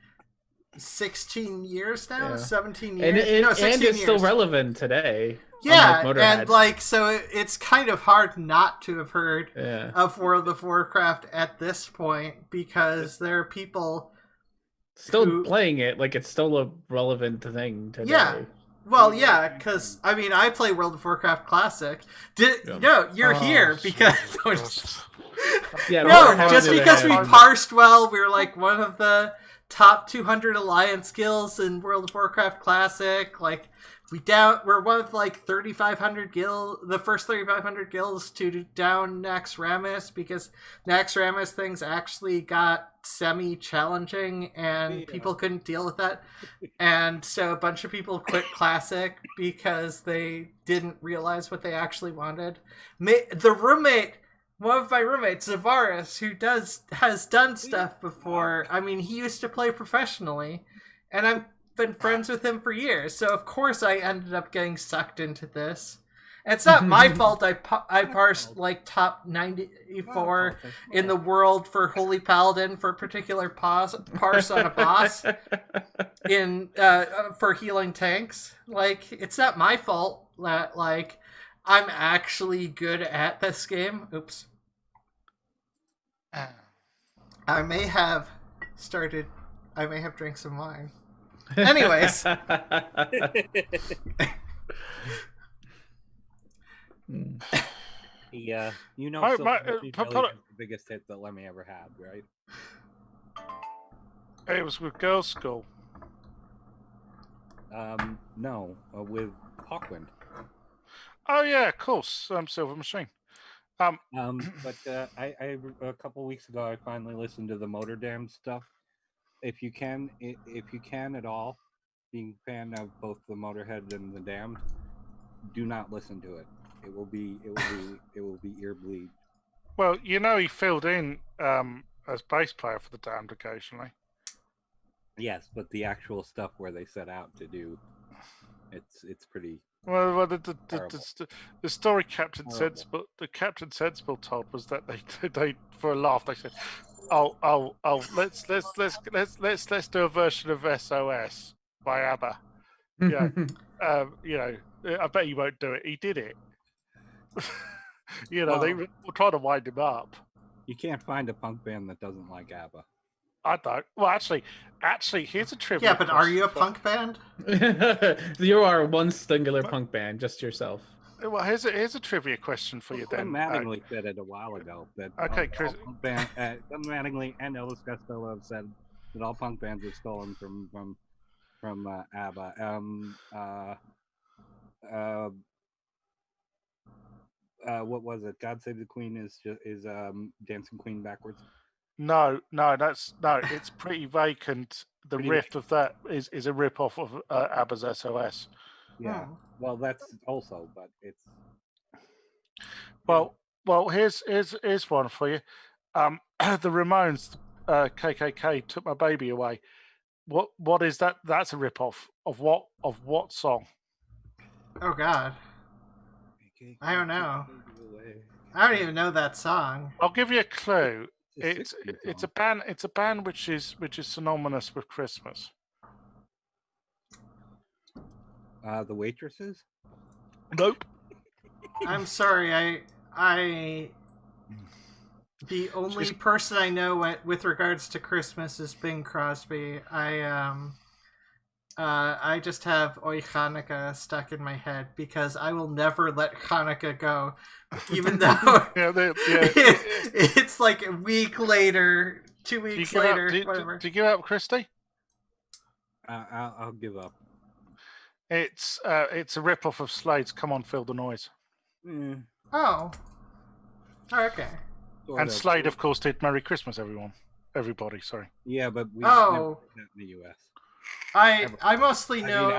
Speaker 1: 16 years now?
Speaker 5: Yeah.
Speaker 1: 17
Speaker 5: and
Speaker 1: years? No, 16
Speaker 5: and it's still
Speaker 1: years.
Speaker 5: relevant today.
Speaker 1: Yeah,
Speaker 5: unlike Motorhead.
Speaker 1: and like, so it's kind of hard not to have heard
Speaker 5: Yeah.
Speaker 1: of World of Warcraft at this point, because there are people.
Speaker 5: Still
Speaker 1: who-
Speaker 5: playing it, like it's still a relevant thing today.
Speaker 1: Yeah. Well, yeah, because I mean, I play World of Warcraft Classic.
Speaker 5: Yeah.
Speaker 1: No, you're
Speaker 2: Oh,
Speaker 1: here because
Speaker 2: Jesus.
Speaker 5: Yeah,
Speaker 1: no,
Speaker 5: Motorhead
Speaker 1: just
Speaker 5: on the
Speaker 1: because we
Speaker 5: other hand-
Speaker 1: parsed well, we were like one of the top 200 alliance guilds in World of Warcraft Classic. Like, we're one of like 3,500 guilds, the first 3,500 guilds to down Naxxramas, because Naxxramas things actually got semi-challenging and people couldn't deal with that. And so a bunch of people quit Classic because they didn't realize what they actually wanted. The roommate, one of my roommates, Zavaris, who has done stuff before. I mean, he used to play professionally, and I've been friends with him for years. So of course I ended up getting sucked into this. And it's not my fault. I parsed like top 94 in the world for Holy Paladin for a particular parse on a boss in for healing tanks. Like, it's not my fault that like I'm actually good at this game. Oops. I may have drank some wine. Anyways.
Speaker 4: Yeah, you know,
Speaker 2: the
Speaker 4: biggest hit that Lemmy ever had, right?
Speaker 2: It was with Girls' School.
Speaker 4: No, with Hawkwind.
Speaker 2: Oh yeah, of course. Silver Machine.
Speaker 4: But I a couple weeks ago, I finally listened to the Motor Dam stuff. If you can at all, being a fan of both the Motorhead and the Damned, do not listen to it. It will be ear bleed.
Speaker 2: Well, you know, he filled in as bass player for the Damned occasionally.
Speaker 4: Yes, but the actual stuff where they set out to do, it's pretty.
Speaker 2: Well, the story Captain Sensible told was that they for a laugh they said, oh, let's do a version of SOS by ABBA. Yeah, you know, I bet you won't do it. He did it. You know, they were trying to wind him up.
Speaker 4: You can't find a punk band that doesn't like ABBA.
Speaker 2: I don't. Well, actually, here's a trivia.
Speaker 1: Yeah, but are you a punk band?
Speaker 5: You are one singular punk band, just yourself.
Speaker 2: Well, here's a trivia question for you then.
Speaker 4: Mattingly said it a while ago that
Speaker 2: Chris.
Speaker 4: Mattingly and Elvis Costello have said that all punk bands are stolen from ABBA. What was it? God Save the Queen is Dancing Queen backwards.
Speaker 2: No, it's Pretty Vacant. The riff of that is a rip off of ABBA's SOS.
Speaker 4: Yeah. Well, that's also, but it's.
Speaker 2: Well, here's one for you. The Ramones, KKK took my baby away. What is that? That's a rip off of what song?
Speaker 1: Oh God, I don't know. I don't even know that song.
Speaker 2: I'll give you a clue. It's a band. It's a band which is synonymous with Christmas.
Speaker 4: The Waitresses?
Speaker 2: Nope.
Speaker 1: I'm sorry. I the only person I know with regards to Christmas is Bing Crosby. I just have Oi Hanukkah stuck in my head because I will never let Hanukkah go, even though it's like a week later, 2 weeks later, whatever.
Speaker 2: Do you give up, Christy?
Speaker 4: I'll give up.
Speaker 2: It's a rip-off of Slade's "Come On, Feel the Noise."
Speaker 4: Mm.
Speaker 1: Oh, okay.
Speaker 2: And Slade, of course, did "Merry Christmas, Everybody." Sorry.
Speaker 4: Yeah, but we never did that in the U.S.
Speaker 1: I mostly knew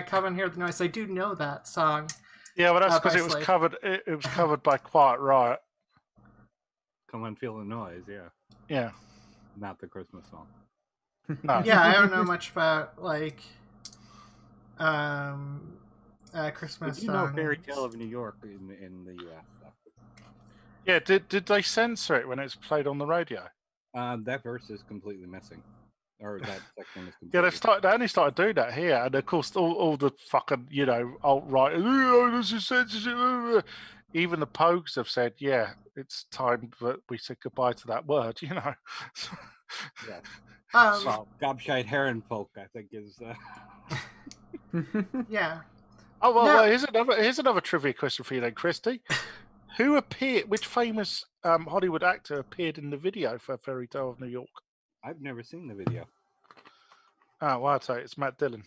Speaker 1: "Come On, Hear the Noise." I do know that song.
Speaker 2: Yeah, but that's because it was covered. It was covered by Quiet Riot.
Speaker 4: "Come On, Feel the Noise." Yeah.
Speaker 2: Yeah.
Speaker 4: Not the Christmas song.
Speaker 2: No.
Speaker 1: Yeah, I don't know much about like Christmas songs.
Speaker 4: You know Fairy Tale of New York in the U.S.
Speaker 2: Yeah, did they censor it when it was played on the radio?
Speaker 4: That verse is completely missing. Or that section is completely
Speaker 2: they only started doing that here, and of course all the fucking, you know, alt-right, this is censorship. Even the Pogues have said, yeah, it's time that we said goodbye to that word, you know.
Speaker 4: Yeah. Gobshite Heron folk, I think, is
Speaker 1: yeah.
Speaker 2: Oh well, here's another trivia question for you then, Christy. Which famous Hollywood actor appeared in the video for Fairy Tale of New York?
Speaker 4: I've never seen the video.
Speaker 2: Oh, well, I'll tell you, it's Matt Dillon.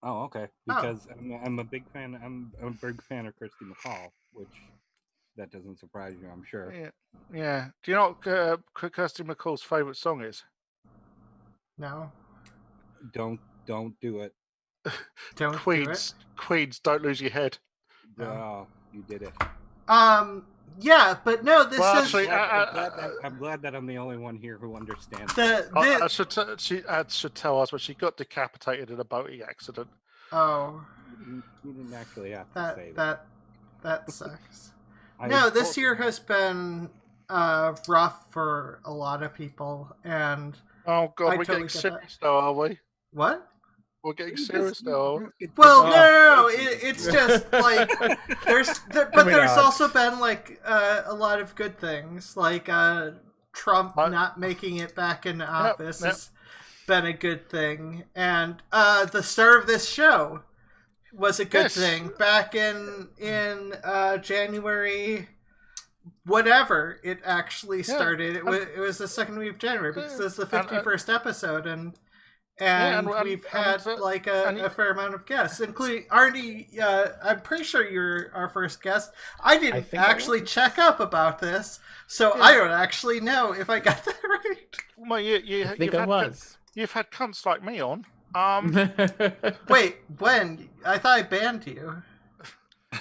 Speaker 4: Oh, okay. Because I'm a big fan. I'm a big fan of Christy McCall, which that doesn't surprise you, I'm sure.
Speaker 2: Yeah. Do you know what Kirsty McCall's favourite song is?
Speaker 1: No.
Speaker 4: Don't do it.
Speaker 1: Don't
Speaker 2: Queen's Don't Lose Your Head.
Speaker 1: No.
Speaker 4: Oh, you did it.
Speaker 1: Yeah, but no, this
Speaker 2: Well,
Speaker 1: is
Speaker 2: actually,
Speaker 4: I'm glad that I'm the only one here who understands.
Speaker 2: I should tell us, but she got decapitated in a boating accident.
Speaker 1: Oh,
Speaker 4: You didn't actually have to say
Speaker 1: that sucks. No, this year has been rough for a lot of people, and
Speaker 2: oh god, we're
Speaker 1: totally
Speaker 2: getting serious now, are we?
Speaker 1: What?
Speaker 2: We're getting serious now.
Speaker 1: Well, no. It's just like there's also been like a lot of good things, like Trump not making it back into office has been a good thing, and the start of this show was a good thing back in January. Whatever it actually started, it was the second week of January because it's the 51st episode, and we've had like a fair amount of guests, including Arnie. I'm pretty sure you're our first guest. I didn't actually check up about this, so I don't actually know if I got that right.
Speaker 2: Well, you've had cunts like me on.
Speaker 1: Wait, when? I thought I banned you.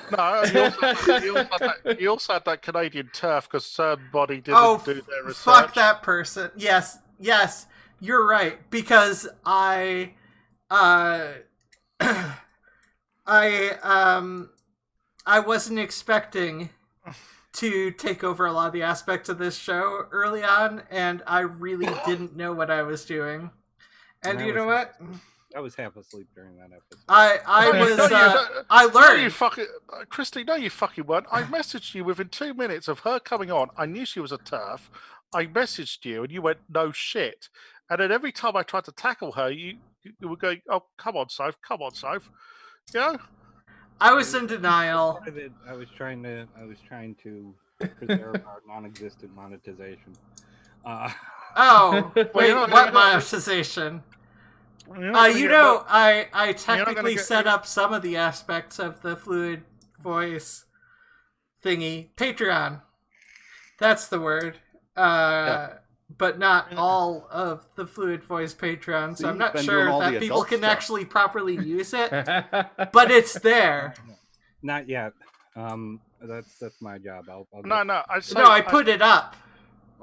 Speaker 2: No, you also had that Canadian turf because somebody didn't do their research.
Speaker 1: Fuck that person. Yes, you're right, because I wasn't expecting to take over a lot of the aspects of this show early on, and I really didn't know what I was doing. And you know what?
Speaker 4: I was half asleep during that episode.
Speaker 1: I learned.
Speaker 2: No, you fucking Christy, no, you fucking weren't. I messaged you within 2 minutes of her coming on. I knew she was a turf. I messaged you, and you went, "No shit." And then every time I tried to tackle her, you were going, "Oh, come on, Soph. You know?
Speaker 1: I was in denial.
Speaker 4: I was trying to preserve our non-existent monetization.
Speaker 1: Wait, what monetization? I technically set up some of the aspects of the fluid voice thingy. Patreon. That's the word. But not all of the fluid voice Patreon, so I'm not sure that people can actually properly use it. But it's there.
Speaker 4: Not yet. That's my job.
Speaker 1: I put it up.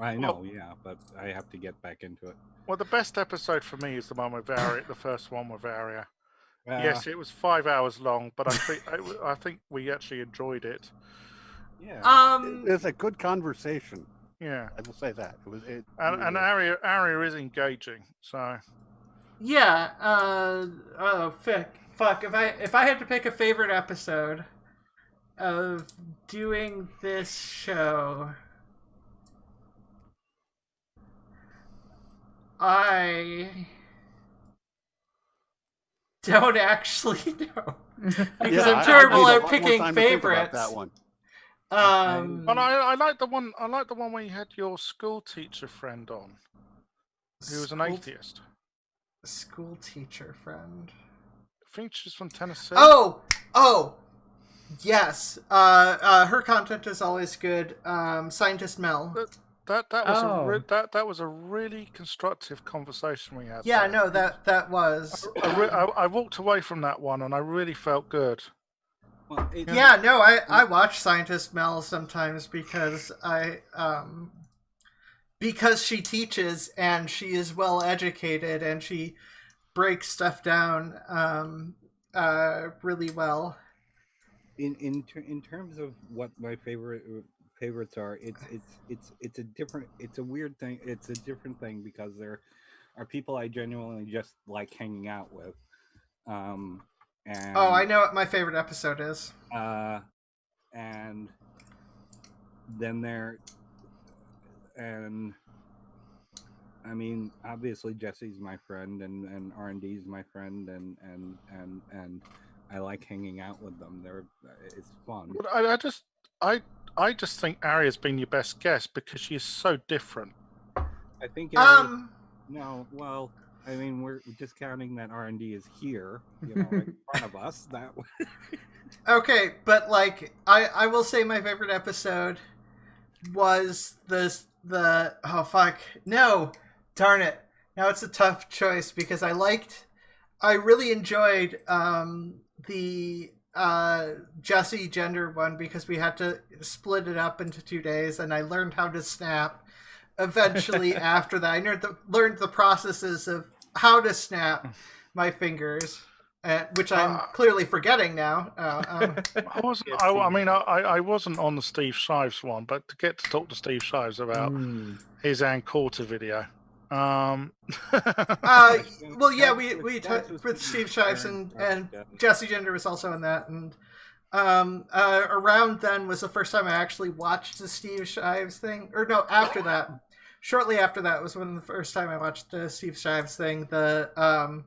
Speaker 4: I know, but I have to get back into it.
Speaker 2: Well, the best episode for me is the one with Aria, the first one with Aria. Yes, it was 5 hours long, but I think we actually enjoyed it.
Speaker 3: Yeah. It's a good conversation.
Speaker 2: Yeah,
Speaker 3: I will say that
Speaker 2: and Aria is engaging. So
Speaker 1: yeah. Fuck. If I had to pick a favorite episode of doing this show, I don't actually know because I'm terrible at picking favorites.
Speaker 3: That one.
Speaker 2: But I like the one. I like the one where you had your school teacher friend on, who was an atheist.
Speaker 1: School teacher friend.
Speaker 2: I think she's from Tennessee.
Speaker 1: Oh, yes. Her content is always good. Scientist Mel.
Speaker 2: That was a really constructive conversation we had.
Speaker 1: Yeah, no, that was.
Speaker 2: I walked away from that one and I really felt good.
Speaker 1: Well, I watch Scientist Mel sometimes because because she teaches and she is well educated and she breaks stuff down really well.
Speaker 4: In terms of what my favorites are, it's a weird thing. It's a different thing because there are people I genuinely just like hanging out with.
Speaker 1: I know what my favorite episode is.
Speaker 4: And then I mean, obviously Jesse's my friend, and R&D's my friend, and I like hanging out with them. It's fun.
Speaker 2: I just think Aria's been your best guest because she is so different.
Speaker 4: I think I mean, we're discounting that R&D is here, you know, right in front of us. That way.
Speaker 1: Okay, but like I will say my favorite episode was the oh fuck no, darn it, now it's a tough choice because I really enjoyed the Jesse gender one because we had to split it up into 2 days and I learned how to snap eventually after that. I learned the processes of how to snap my fingers, which I'm clearly forgetting now.
Speaker 2: I wasn't. I wasn't on the Steve Shives one, but to get to talk to Steve Shives about his Ann Coulter video.
Speaker 1: Well, yeah, we talked with Steve Shives and Jesse Gender was also in that, and around then was the first time I actually watched the Steve Shives thing. Or no, after that, shortly after that was when the first time I watched the Steve Shives thing. The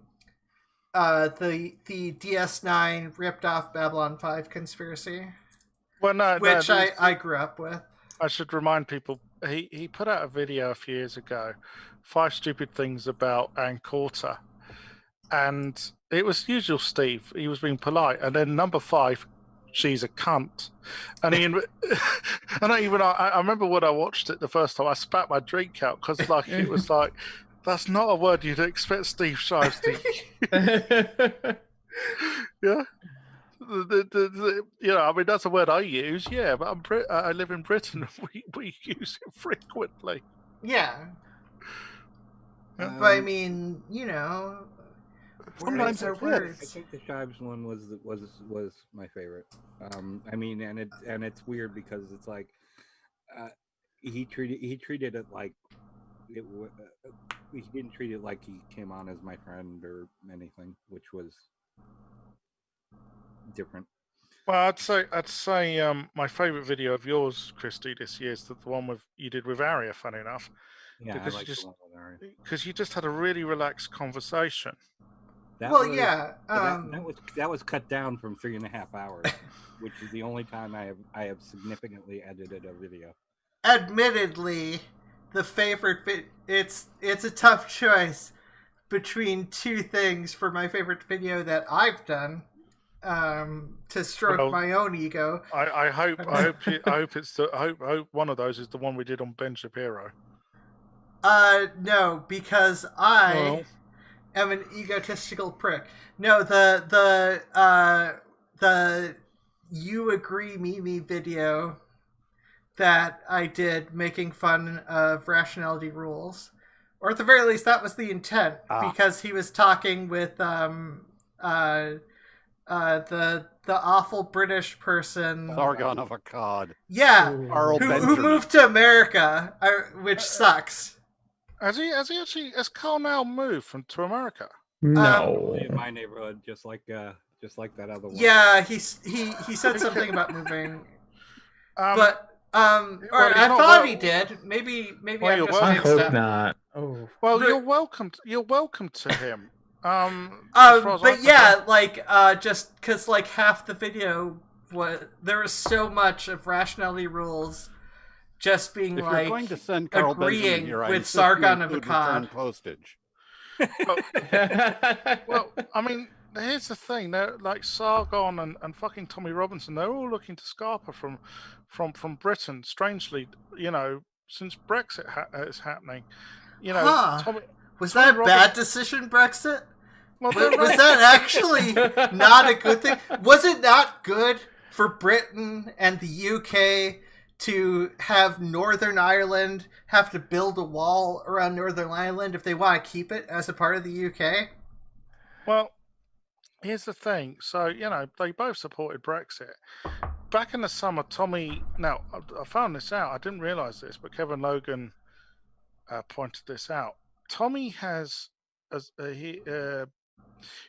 Speaker 1: DS9 ripped off Babylon 5 conspiracy.
Speaker 2: Well,
Speaker 1: which I grew up with.
Speaker 2: I should remind people he put out a video a few years ago, 5 stupid things about Ann Coulter, and it was usual Steve. He was being polite, and then number 5, she's a cunt. And he and I remember when I watched it the first time, I spat my drink out because like it was like that's not a word you'd expect Steve Shives to. Yeah. I mean that's a word I use, yeah, but I live in Britain and we use it frequently.
Speaker 1: Yeah. But I mean,
Speaker 3: sometimes
Speaker 1: are words.
Speaker 4: I think the Shives one was my favorite. I mean, and it's weird because it's like he treated it like he didn't treat it like he came on as my friend or anything, which was different.
Speaker 2: Well, I'd say my favorite video of yours, Christy, this year is the one you did with Aria. Funny enough,
Speaker 4: yeah,
Speaker 2: because
Speaker 4: I like the one with Aria.
Speaker 2: Because you just had a really relaxed conversation.
Speaker 4: That was cut down from 3.5 hours, which is the only time I have significantly edited a video.
Speaker 1: Admittedly, the favorite it's a tough choice between 2 things for my favorite video that I've done. To stroke my own ego.
Speaker 2: I hope one of those is the one we did on Ben Shapiro.
Speaker 1: No, because I am an egotistical prick. No, the You Agree Me video that I did making fun of rationality rules, or at the very least that was the intent, because he was talking with the awful British person,
Speaker 3: Sargon of Akkad.
Speaker 1: Yeah, who moved to America, which sucks.
Speaker 2: Has Carl now moved to America?
Speaker 5: No,
Speaker 4: in my neighborhood, just like that other one.
Speaker 1: Yeah, he said something about moving, but I thought he did. Maybe I just
Speaker 5: I
Speaker 1: mixed
Speaker 5: hope
Speaker 1: up.
Speaker 5: Not. Oh,
Speaker 2: well, you're welcome. You're welcome to him.
Speaker 1: But yeah, like just because like half the video there was so much of rationality rules just being
Speaker 3: if
Speaker 1: like
Speaker 3: you're going to send Carl
Speaker 1: agreeing
Speaker 3: here,
Speaker 1: with Sargon of Akkad
Speaker 3: postage.
Speaker 2: Well, I mean, here's the thing: they're like Sargon and fucking Tommy Robinson. They're all looking to Scarpa from Britain. Strangely, since Brexit is happening, Tommy.
Speaker 1: Was that a bad decision, Brexit? Well, was that actually not a good thing? Was it not good for Britain and the UK to have Northern Ireland have to build a wall around Northern Ireland if they want to keep it as a part of the UK?
Speaker 2: Well, here's the thing. So, they both supported Brexit. Back in the summer, Tommy... Now, I found this out. I didn't realise this, but Kevin Logan pointed this out. Tommy has...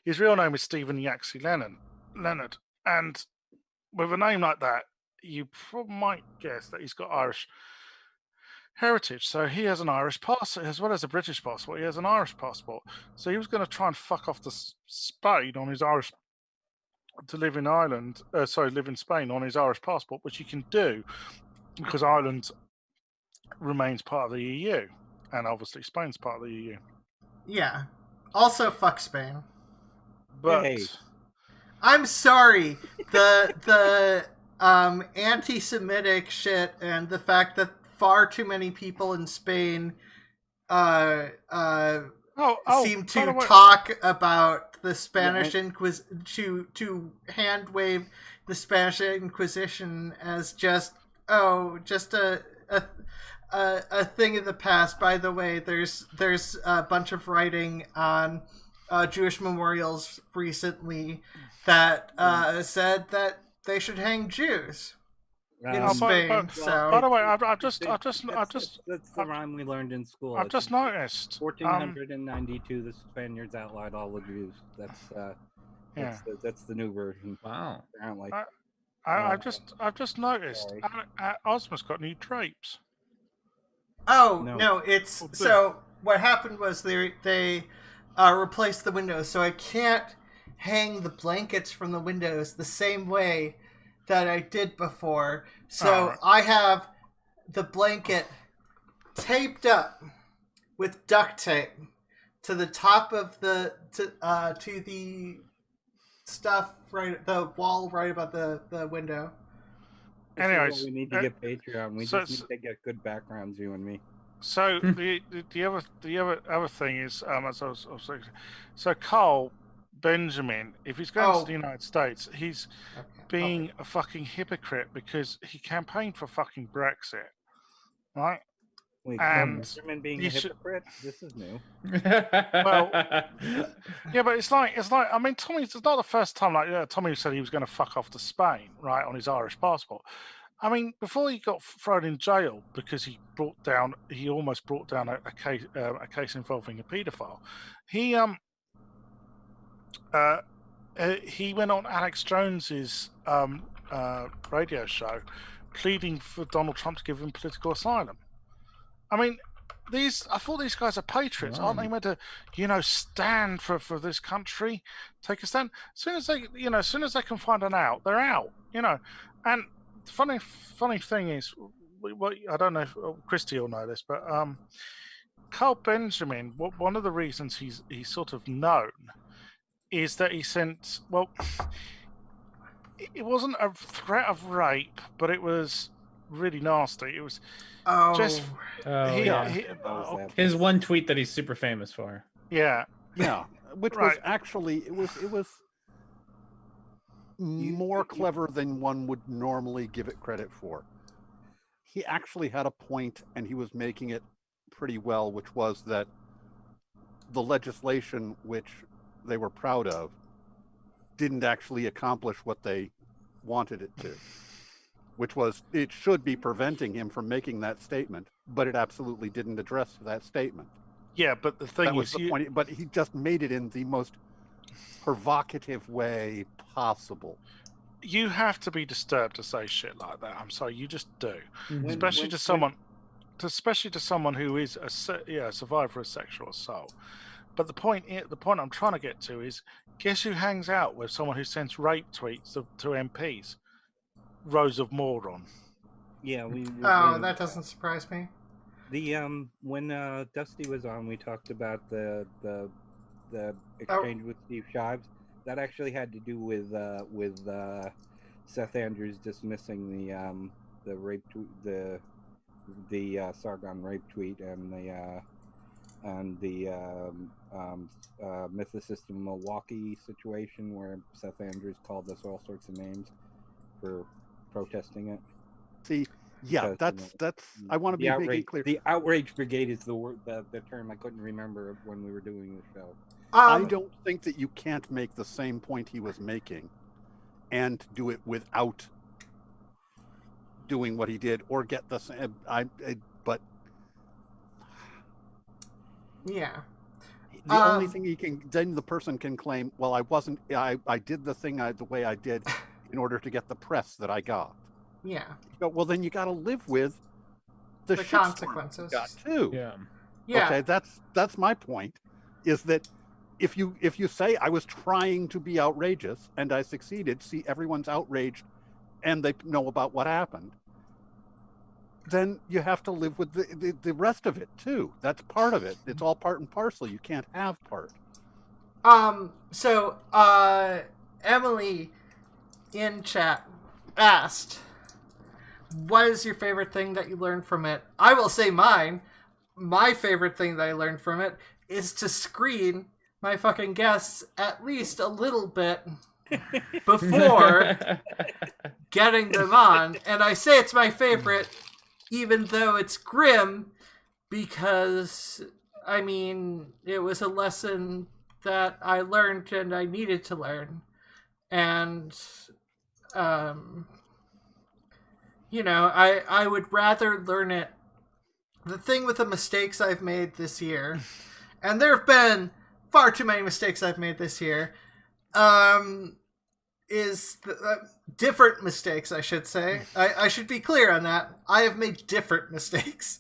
Speaker 2: his real name is Stephen Yaxley Leonard. And with a name like that, you might guess that he's got Irish heritage. So he has an Irish passport, as well as a British passport. He has an Irish passport. So he was going to try and fuck off to Spain on his Irish... to live in Ireland... live in Spain on his Irish passport, which you can do because Ireland remains part of the EU. And obviously Spain's part of the EU.
Speaker 1: Yeah. Also, fuck Spain.
Speaker 2: But
Speaker 4: Yay.
Speaker 1: I'm sorry. The anti-Semitic shit and the fact that far too many people in Spain seem
Speaker 2: by
Speaker 1: to
Speaker 2: the way,
Speaker 1: talk about the Spanish Inquisition, to hand wave the Spanish Inquisition as just a thing of the past. By the way, there's a bunch of writing on Jewish memorials recently that said that they should hang Jews in Spain.
Speaker 2: by the way,
Speaker 4: That's the rhyme we learned in school.
Speaker 2: I've just noticed.
Speaker 4: 1492, the Spaniards outlawed all the Jews. That's the new version.
Speaker 5: Wow.
Speaker 4: Apparently.
Speaker 2: I've just noticed. Ozma's got new drapes.
Speaker 1: Oh
Speaker 4: No.
Speaker 1: no, it's so. What happened was they replaced the windows, so I can't hang the blankets from the windows the same way that I did before. So I have the blanket taped up with duct tape to the top of to the stuff the wall right above the window.
Speaker 2: Anyways,
Speaker 4: we need to get Patreon. We just need to get good backgrounds, you and me.
Speaker 2: So the other thing is, as I was saying, so Carl Benjamin, if he's going to the United States, he's being a fucking hypocrite because he campaigned for fucking Brexit, right?
Speaker 4: Wait,
Speaker 2: and
Speaker 4: Benjamin being a hypocrite? This is new.
Speaker 2: Well, yeah, but it's like I mean, it's not the first time Tommy said he was going to fuck off to Spain, right, on his Irish passport. I mean, before he got thrown in jail because he almost brought down a case involving a paedophile. He went on Alex Jones's radio show, pleading for Donald Trump to give him political asylum. I mean, I thought these guys are patriots, aren't they? Meant to, stand for this country, take a stand. As soon as they can find an out, they're out. And the funny thing is, I don't know if Christy will know this, but Carl Benjamin, one of the reasons he's sort of known is that he sent. Well, it wasn't a threat of rape, but it was really nasty. It was.
Speaker 5: His one tweet that he's super famous for.
Speaker 2: Yeah,
Speaker 3: which was actually it was more clever than one would normally give it credit for. He actually had a point, and he was making it pretty well, which was that the legislation which they were proud of didn't actually accomplish what they wanted it to. Which was, it should be preventing him from making that statement, but it absolutely didn't address that statement.
Speaker 2: Yeah, but the thing
Speaker 3: was the point. But he just made it in the most provocative way possible.
Speaker 2: You have to be disturbed to say shit like that. I'm sorry, you just do, especially to someone who is a survivor of sexual assault. But the point I'm trying to get to is, guess who hangs out with someone who sends rape tweets to MPs? Rows of moron.
Speaker 4: Yeah,
Speaker 1: that doesn't surprise me.
Speaker 4: The when Dusty was on, we talked about the exchange with Steve Shives. That actually had to do with Seth Andrews dismissing the rape the Sargon rape tweet and the Mythosystem Milwaukee situation where Seth Andrews called us all sorts of names for protesting it.
Speaker 3: See, yeah, that's. I want to be making clear.
Speaker 4: The outrage brigade is the word, the term I couldn't remember when we were doing the show.
Speaker 3: I don't think that you can't make the same point he was making, and do it without doing what he did, or get the same. But
Speaker 1: yeah.
Speaker 3: The only thing then the person can claim, well, I wasn't. I did the thing the way I did in order to get the press that I got.
Speaker 1: Yeah.
Speaker 3: Well, then you got to live with the
Speaker 1: consequences.
Speaker 3: Got too.
Speaker 5: Yeah.
Speaker 1: Yeah.
Speaker 3: Okay, that's my point. Is that if you say I was trying to be outrageous and I succeeded, see everyone's outraged, and they know about what happened, then you have to live with the rest of it too. That's part of it. It's all part and parcel. You can't have part.
Speaker 1: So, Emily in chat asked, what is your favorite thing that you learned from it? I will say mine. My favorite thing that I learned from it is to screen my fucking guests at least a little bit before getting them on. And I say it's my favorite, even though it's grim, because, I mean, it was a lesson that I learned and I needed to learn. And, you know, I would rather learn it. The thing with the mistakes I've made this year, and there have been far too many mistakes I've made this year, is different mistakes, I should say. I should be clear on that. I have made different mistakes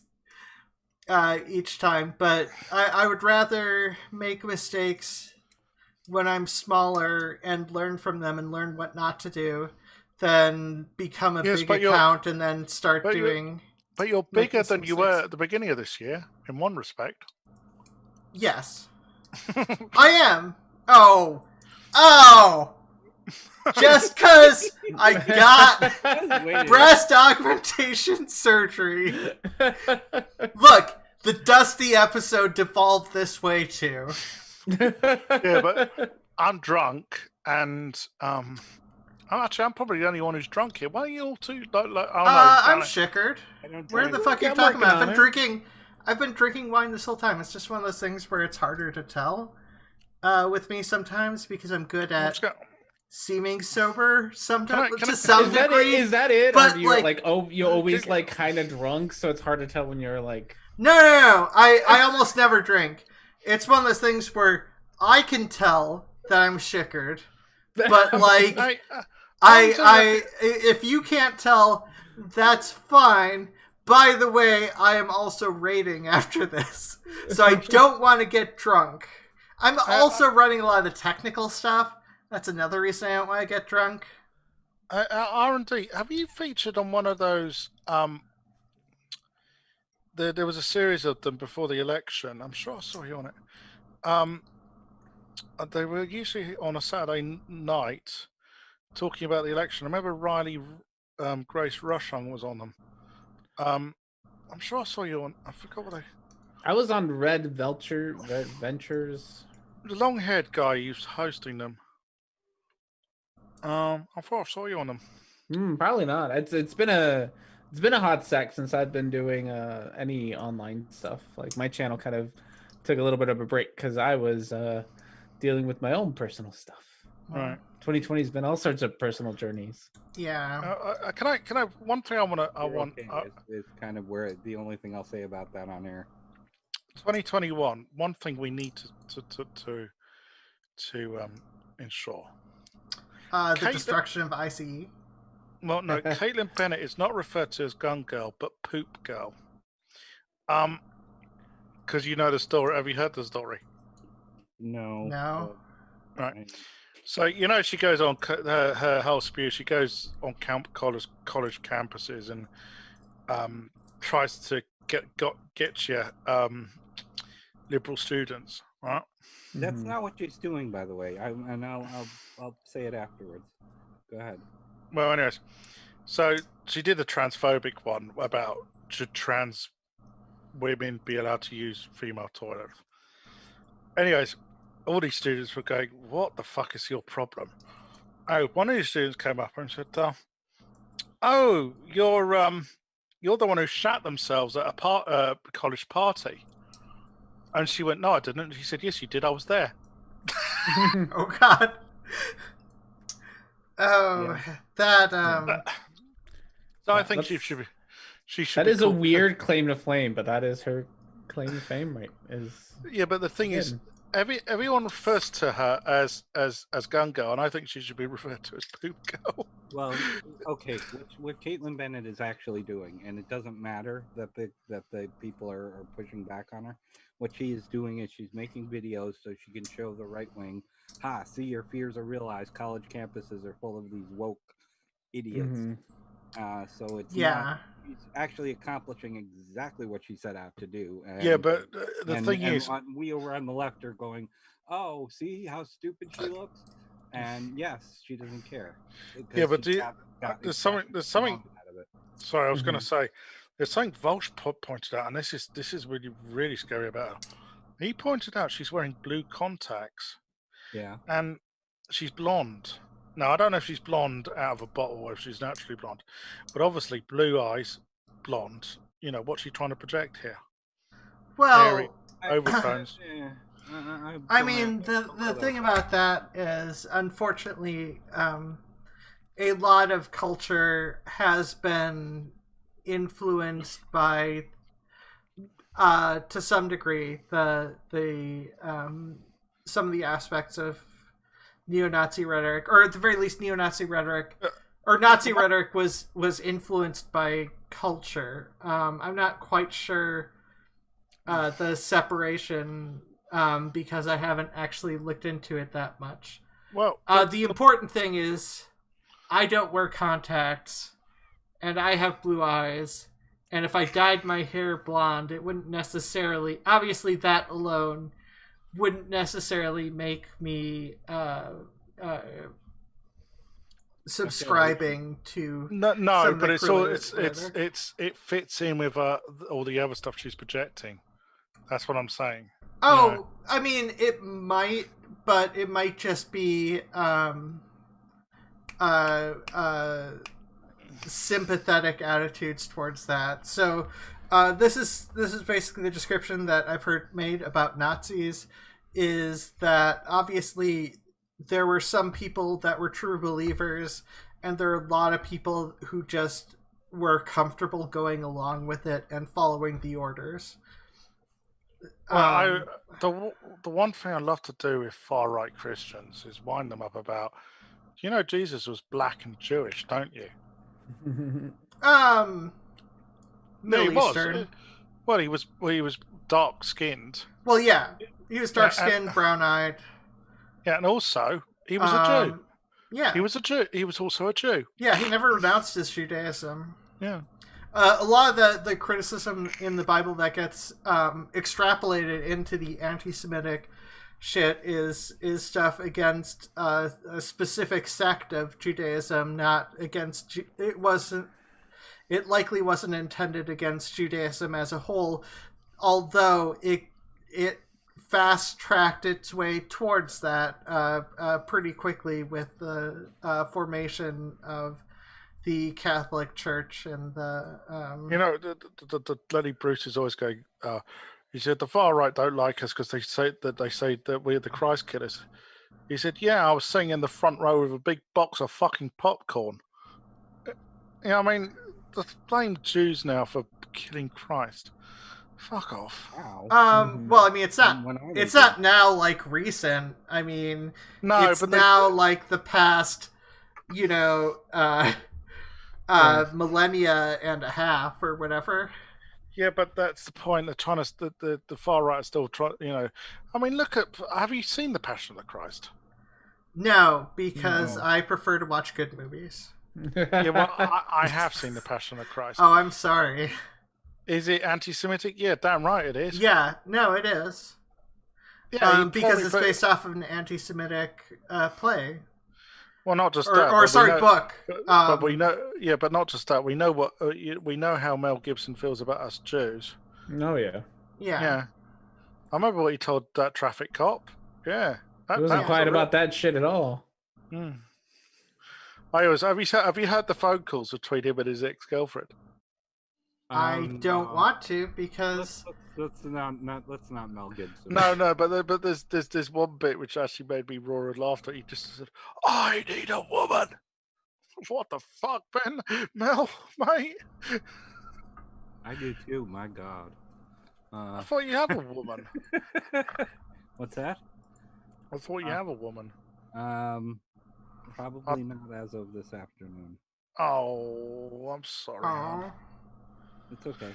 Speaker 1: each time, but I would rather make mistakes when I'm smaller and learn from them and learn what not to do than become a big account and then start doing...
Speaker 2: But you're bigger than you were at the beginning of this year, in one respect.
Speaker 1: Yes. I am. Oh! Just because I got breast augmentation surgery. Look, the Dusty episode devolved this way too.
Speaker 2: Yeah, but I'm drunk, and I'm probably the only one who's drunk here. Why are you all two
Speaker 1: I'm shickered. Where the fuck are you talking about? I've been drinking wine this whole time. It's just one of those things where it's harder to tell with me sometimes because I'm good at seeming sober sometimes to some degree.
Speaker 5: Is that it?
Speaker 1: But
Speaker 5: or you're always like kind of drunk, so it's hard to tell when you're like.
Speaker 1: No. I almost never drink. It's one of those things where I can tell that I'm shickered, but like I if you can't tell, that's fine. By the way, I am also raiding after this, so I don't want to get drunk. I'm also running a lot of the technical stuff. That's another reason I don't want to get drunk.
Speaker 2: R&D, have you featured on one of those? There was a series of them before the election. I'm sure I saw you on it. They were usually on a Saturday night talking about the election. I remember Riley Grace Rushung was on them. I'm sure I saw you on. I forgot what
Speaker 5: I was on Red Ventures.
Speaker 2: The long-haired guy who's hosting them. I thought I saw you on them.
Speaker 5: Probably not. It's been a hot sec since I've been doing any online stuff. Like my channel kind of took a little bit of a break because I was dealing with my own personal stuff.
Speaker 2: Right.
Speaker 5: 2020 has been all sorts of personal journeys.
Speaker 1: Yeah.
Speaker 2: Can I? One thing I want.
Speaker 4: It's kind of where the only thing I'll say about that on air.
Speaker 2: 2021. One thing we need to ensure.
Speaker 1: The destruction of ICE.
Speaker 2: Well, no, Caitlin Bennett is not referred to as Gun Girl, but Poop Girl. Because you know the story. Have you heard the story?
Speaker 4: No.
Speaker 2: Right. So you know she goes on her whole spew. She goes on college campuses and tries to get you liberal students, right?
Speaker 4: That's not what she's doing, by the way. I'll say it afterwards. Go ahead.
Speaker 2: Well, anyways, so she did the transphobic one about should trans women be allowed to use female toilets. Anyways, all these students were going, "What the fuck is your problem?" Oh, one of these students came up and said, "Oh, you're the one who shat themselves at a college party." And she went, "No, I didn't." He said, "Yes, you did. I was there."
Speaker 1: Oh God. Oh, yeah. That.
Speaker 2: So I think she should be. She should.
Speaker 5: That is a weird claim to fame, but that is her claim to fame, right?
Speaker 2: Yeah, but the thing is, everyone refers to her as Gun Girl, and I think she should be referred to as Poop Girl.
Speaker 4: Well, okay, what Caitlin Bennett is actually doing, and it doesn't matter that the people are pushing back on her. What she is doing is she's making videos so she can show the right wing, see, your fears are realized. College campuses are full of these woke idiots. Mm-hmm. So it's she's actually accomplishing exactly what she set out to do. And,
Speaker 2: yeah, but the thing is,
Speaker 4: we over on the left are going, oh, see how stupid she looks? And yes, she doesn't care.
Speaker 2: Yeah, but
Speaker 4: she
Speaker 2: there's something.
Speaker 4: out of it.
Speaker 2: Sorry, I was going
Speaker 5: Mhm.
Speaker 2: to say there's something Volsh pointed out, and this is really scary about her. He pointed out she's wearing blue contacts
Speaker 4: Yeah.
Speaker 2: and she's blonde. Now I don't know if she's blonde out of a bottle or if she's naturally blonde, but obviously blue eyes, blonde. You know what's she trying to project here? Airy
Speaker 1: Well,
Speaker 2: overtones.
Speaker 1: I mean, the thing about that is, unfortunately, a lot of culture has been influenced by, to some degree, the some of the aspects of neo-Nazi rhetoric, or at the very least, neo-Nazi rhetoric, or Nazi rhetoric was influenced by culture. I'm not quite sure the separation, because I haven't actually looked into it that much.
Speaker 2: Well,
Speaker 1: the important thing is I don't wear contacts, and I have blue eyes, and if I dyed my hair blonde, it wouldn't necessarily, obviously that alone wouldn't necessarily make me subscribing to
Speaker 2: no,
Speaker 1: some of
Speaker 2: but
Speaker 1: the
Speaker 2: it's all
Speaker 1: rhetoric.
Speaker 2: it fits in with all the other stuff she's projecting. That's what I'm saying.
Speaker 1: Oh,
Speaker 2: You know.
Speaker 1: I mean, it might, but it might just be sympathetic attitudes towards that. So this is basically the description that I've heard made about Nazis, is that obviously there were some people that were true believers, and there are a lot of people who just were comfortable going along with it and following the orders.
Speaker 2: Well, the one thing I love to do with far right Christians is wind them up about, you know, Jesus was black and Jewish, don't you?
Speaker 1: Middle
Speaker 2: he
Speaker 1: Eastern.
Speaker 2: was. Well, he was dark skinned.
Speaker 1: Well, yeah, he was dark skinned, brown eyed.
Speaker 2: Yeah, and also he was a Jew.
Speaker 1: Yeah,
Speaker 2: He was a Jew. He was also a Jew.
Speaker 1: yeah, he never renounced his Judaism.
Speaker 2: Yeah.
Speaker 1: A lot of the criticism in the Bible that gets extrapolated into the anti-Semitic shit is stuff against a specific sect of Judaism, not against. It likely wasn't intended against Judaism as a whole, although it fast-tracked its way towards that pretty quickly with the formation of the Catholic Church and the
Speaker 2: You know, the bloody Bruce is always going. He said the far right don't like us because they say that we're the Christ killers. He said, "Yeah, I was sitting in the front row with a big box of fucking popcorn." Yeah, I mean, the blame Jews now for killing Christ. Fuck off.
Speaker 4: Wow.
Speaker 1: well, I mean, it's not
Speaker 4: When I was
Speaker 1: it's not now like recent. I mean,
Speaker 2: No,
Speaker 1: it's
Speaker 2: but
Speaker 1: now like the past, you know, millennia and a half or whatever.
Speaker 2: Yeah, but that's the point. They're trying to the far right are still trying. You know, I mean, look at. Have you seen the Passion of the Christ?
Speaker 1: No, because
Speaker 4: No.
Speaker 1: I prefer to watch good movies.
Speaker 2: Yeah, well, I have seen the Passion of the Christ.
Speaker 1: Oh, I'm sorry.
Speaker 2: Is it anti-Semitic? Yeah, damn right it is.
Speaker 1: Yeah, no, it is.
Speaker 2: Yeah,
Speaker 1: Because it's based off of an anti-Semitic play.
Speaker 2: Well, not just
Speaker 1: Or,
Speaker 2: that.
Speaker 1: or
Speaker 2: but
Speaker 1: sorry,
Speaker 2: we know,
Speaker 1: book.
Speaker 2: but we know. Yeah, but not just that. We know what we know how Mel Gibson feels about us Jews.
Speaker 5: Oh yeah.
Speaker 2: Yeah. I remember what he told that traffic cop. Yeah.
Speaker 5: He wasn't quiet about that shit at all.
Speaker 2: I always have you heard the phone calls between him and his ex-girlfriend?
Speaker 1: I don't want to because
Speaker 4: let's not Mel Gibson.
Speaker 2: No, but there's one bit which actually made me roar with laughter. He just said, "I need a woman." What the fuck, Ben? Mel, mate.
Speaker 4: I do too. My God.
Speaker 2: I thought you have a woman.
Speaker 4: What's that?
Speaker 2: I thought you have a woman.
Speaker 4: Probably not as of this afternoon.
Speaker 2: Oh, I'm sorry. hon.
Speaker 4: It's okay.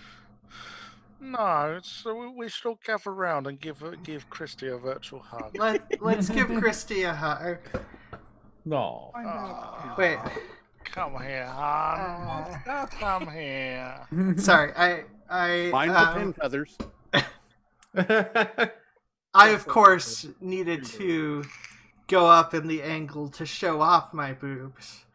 Speaker 2: No, so we should all gather around and give Christy a virtual hug.
Speaker 1: let's give Christy a hug.
Speaker 5: No.
Speaker 1: Wait,
Speaker 2: Come here, hon. Come here.
Speaker 1: sorry, I
Speaker 3: Mind the pin feathers.
Speaker 1: I of course needed to go up in the angle to show off my boobs,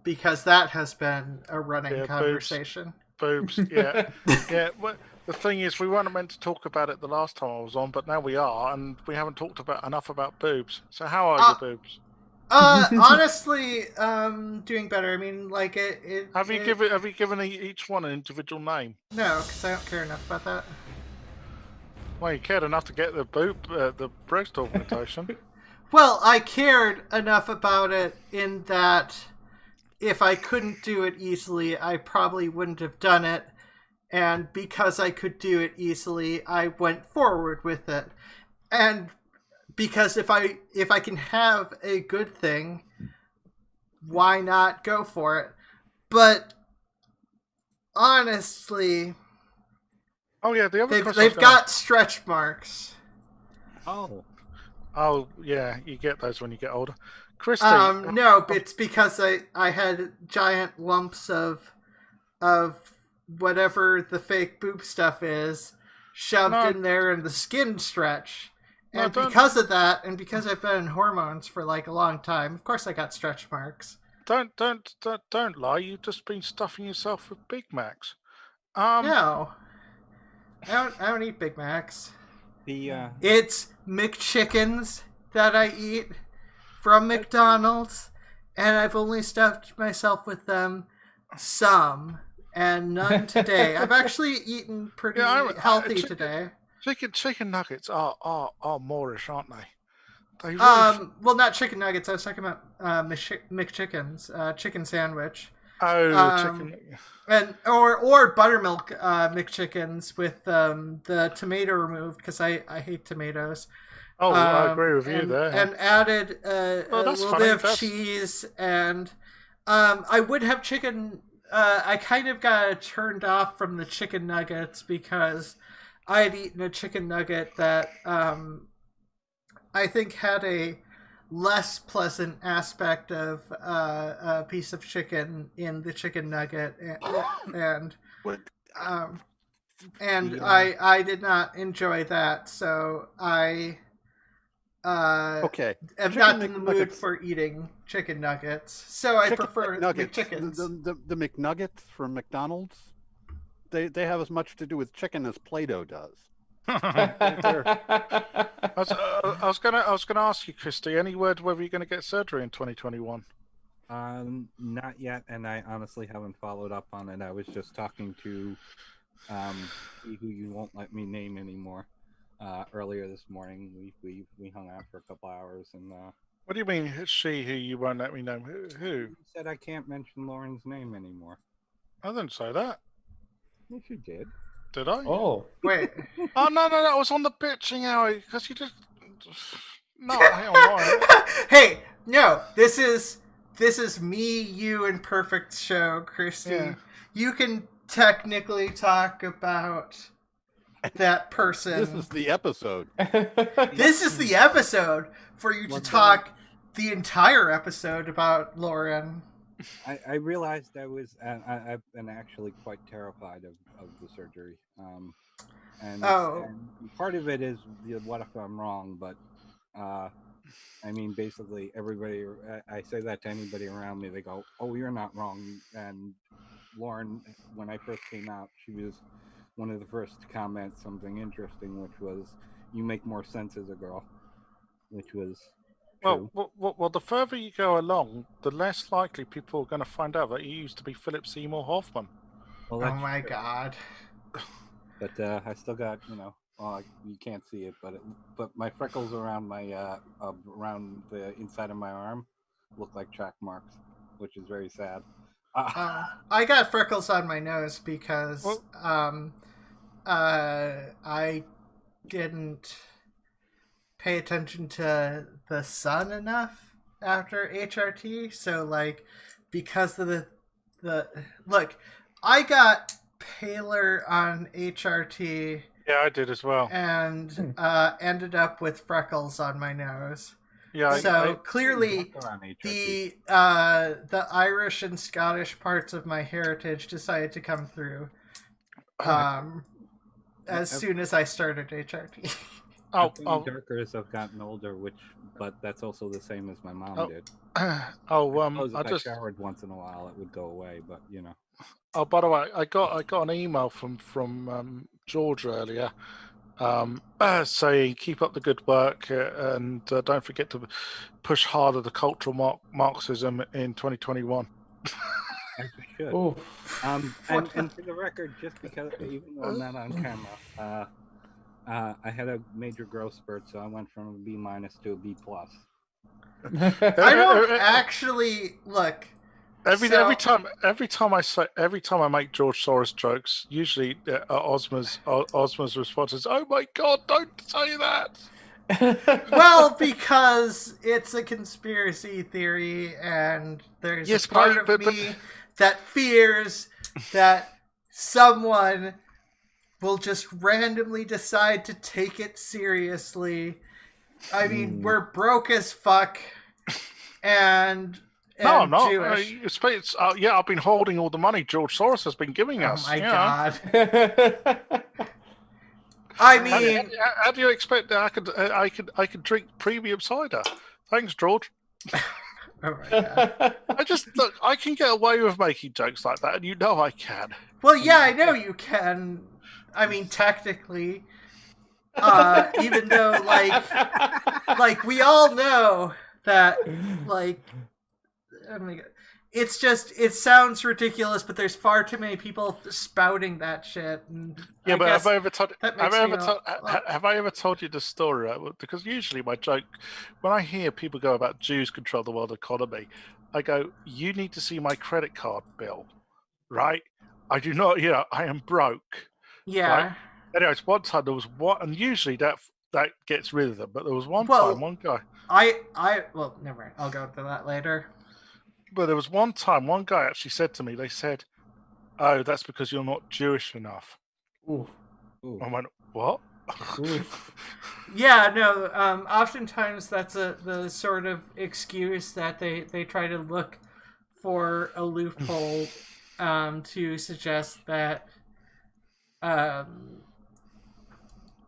Speaker 1: because that has been a running conversation.
Speaker 2: Boobs, yeah. Yeah, well, the thing is, we weren't meant to talk about it the last time I was on, but now we are, and we haven't talked enough about boobs. So how are your boobs?
Speaker 1: Honestly, doing better. I mean, like
Speaker 2: Have you given each one an individual name?
Speaker 1: No, because I don't care enough about that.
Speaker 2: Well, you cared enough to get the breast augmentation.
Speaker 1: Well, I cared enough about it in that if I couldn't do it easily, I probably wouldn't have done it. And because I could do it easily, I went forward with it. And because if I can have a good thing, why not go for it? But honestly,
Speaker 2: oh yeah, the other
Speaker 1: they've got stretch marks.
Speaker 2: Oh yeah, you get those when you get older. Christy,
Speaker 1: no, it's because I had giant lumps of whatever the fake boob stuff is shoved in there, and the skin stretch. And because of that, and because I've been in hormones for like a long time, of course I got stretch marks.
Speaker 2: Don't lie. You've just been stuffing yourself with Big Macs.
Speaker 1: No, I don't eat Big Macs. It's McChickens that I eat from McDonald's, and I've only stuffed myself with them some, and none today. I've actually eaten pretty healthy today.
Speaker 2: Chicken nuggets are Moorish, aren't they?
Speaker 1: Well, not chicken nuggets. I was talking about McChickens, chicken sandwich.
Speaker 2: Chicken.
Speaker 1: And or buttermilk McChickens with the tomato removed, because I hate tomatoes.
Speaker 2: Oh, I agree with you there.
Speaker 1: And added a little bit of cheese, and I would have chicken. I kind of got turned off from the chicken nuggets because I had eaten a chicken nugget that I think had a less pleasant aspect of a piece of chicken in the chicken nugget, and I did not enjoy that, so I am not in the mood for eating chicken nuggets, so I prefer McChickens.
Speaker 3: The McNuggets from McDonald's, they have as much to do with chicken as Play-Doh does.
Speaker 2: I was gonna ask you, Christy, any word whether you're gonna get surgery in 2021?
Speaker 4: Not yet, and I honestly haven't followed up on it. I was just talking to who you won't let me name anymore. Earlier this morning, we hung out for a couple hours, and
Speaker 2: what do you mean, she who you won't let me know? Who?
Speaker 4: You said I can't mention Lauren's name anymore.
Speaker 2: I didn't say that.
Speaker 4: Yes, you did.
Speaker 2: Did I?
Speaker 1: Oh, wait.
Speaker 2: Oh no! I was on the bitching hour because you just no. Hang on.
Speaker 1: Hey, no. This is me, you, and Perfict show, Christy. Yeah. You can technically talk about that person.
Speaker 3: This is the episode.
Speaker 1: This is the episode for you to talk the entire episode about Lauren.
Speaker 4: I realized I've been actually quite terrified of the surgery. And part of it is what if I'm wrong, but I mean, basically everybody, I say that to anybody around me, they go, oh, you're not wrong. And Lauren, when I first came out, she was one of the first to comment something interesting, which was, you make more sense as a girl, which was true.
Speaker 2: Well, the further you go along, the less likely people are going to find out that you used to be Philip Seymour Hoffman.
Speaker 1: Well, oh my God.
Speaker 4: But I still got, you can't see it, but my freckles around my around the inside of my arm look like track marks, which is very sad.
Speaker 1: I got freckles on my nose because I didn't pay attention to the sun enough after HRT. So, like, because of the look, I got paler on HRT.
Speaker 2: Yeah, I did as well.
Speaker 1: And ended up with freckles on my nose.
Speaker 2: Yeah.
Speaker 1: So clearly, the Irish and Scottish parts of my heritage decided to come through as soon as I started HRT.
Speaker 2: Oh,
Speaker 4: I've gotten darker as I've gotten older, but that's also the same as my mom
Speaker 2: Oh,
Speaker 4: did.
Speaker 2: I
Speaker 4: Suppose if I
Speaker 2: just.
Speaker 4: showered once in a while, it would go away. But
Speaker 2: Oh, by the way, I got an email from George earlier, saying keep up the good work and don't forget to push harder the cultural Marxism in 2021.
Speaker 4: as you should.
Speaker 5: Oh,
Speaker 4: And for the record, just because even though I'm not on camera, I had a major growth spurt, so I went from a B- to a B+.
Speaker 1: I don't actually look.
Speaker 2: Every time I make George Soros jokes, usually Ozma's response is, "Oh my God, don't say that."
Speaker 1: Well, because it's a conspiracy theory, and there's
Speaker 2: Yes,
Speaker 1: a part
Speaker 2: but
Speaker 1: of me that fears that someone will just randomly decide to take it seriously. I mean, we're broke as fuck, and
Speaker 2: no, I'm not.
Speaker 1: Jewish.
Speaker 2: I've been holding all the money George Soros has been giving
Speaker 1: Oh
Speaker 2: us.
Speaker 1: my
Speaker 2: you know.
Speaker 1: God! I mean,
Speaker 2: How do you expect that I could drink premium cider? Thanks, George.
Speaker 1: oh my God.
Speaker 2: I can get away with making jokes like that, and you know I can.
Speaker 1: Well, yeah, I know you can. I mean, technically, even though, like we all know that, like, oh my God, it's just it sounds ridiculous, but there's far too many people spouting that shit. And
Speaker 2: Yeah, but have I ever told you the story? Right? Because usually my joke, when I hear people go about Jews control the world economy, I go, "You need to see my credit card bill, right? I do not. I am broke."
Speaker 1: Yeah.
Speaker 2: Right? Anyways, one time there was one, and usually that gets rid of them. But there was one guy.
Speaker 1: Well, never mind. I'll go into that later.
Speaker 2: But there was one time, one guy actually said to me, they said, "Oh, that's because you're not Jewish enough."
Speaker 5: Ooh.
Speaker 2: I went, "What?"
Speaker 1: Yeah, no. Oftentimes that's the sort of excuse that they try to look for a loophole to suggest that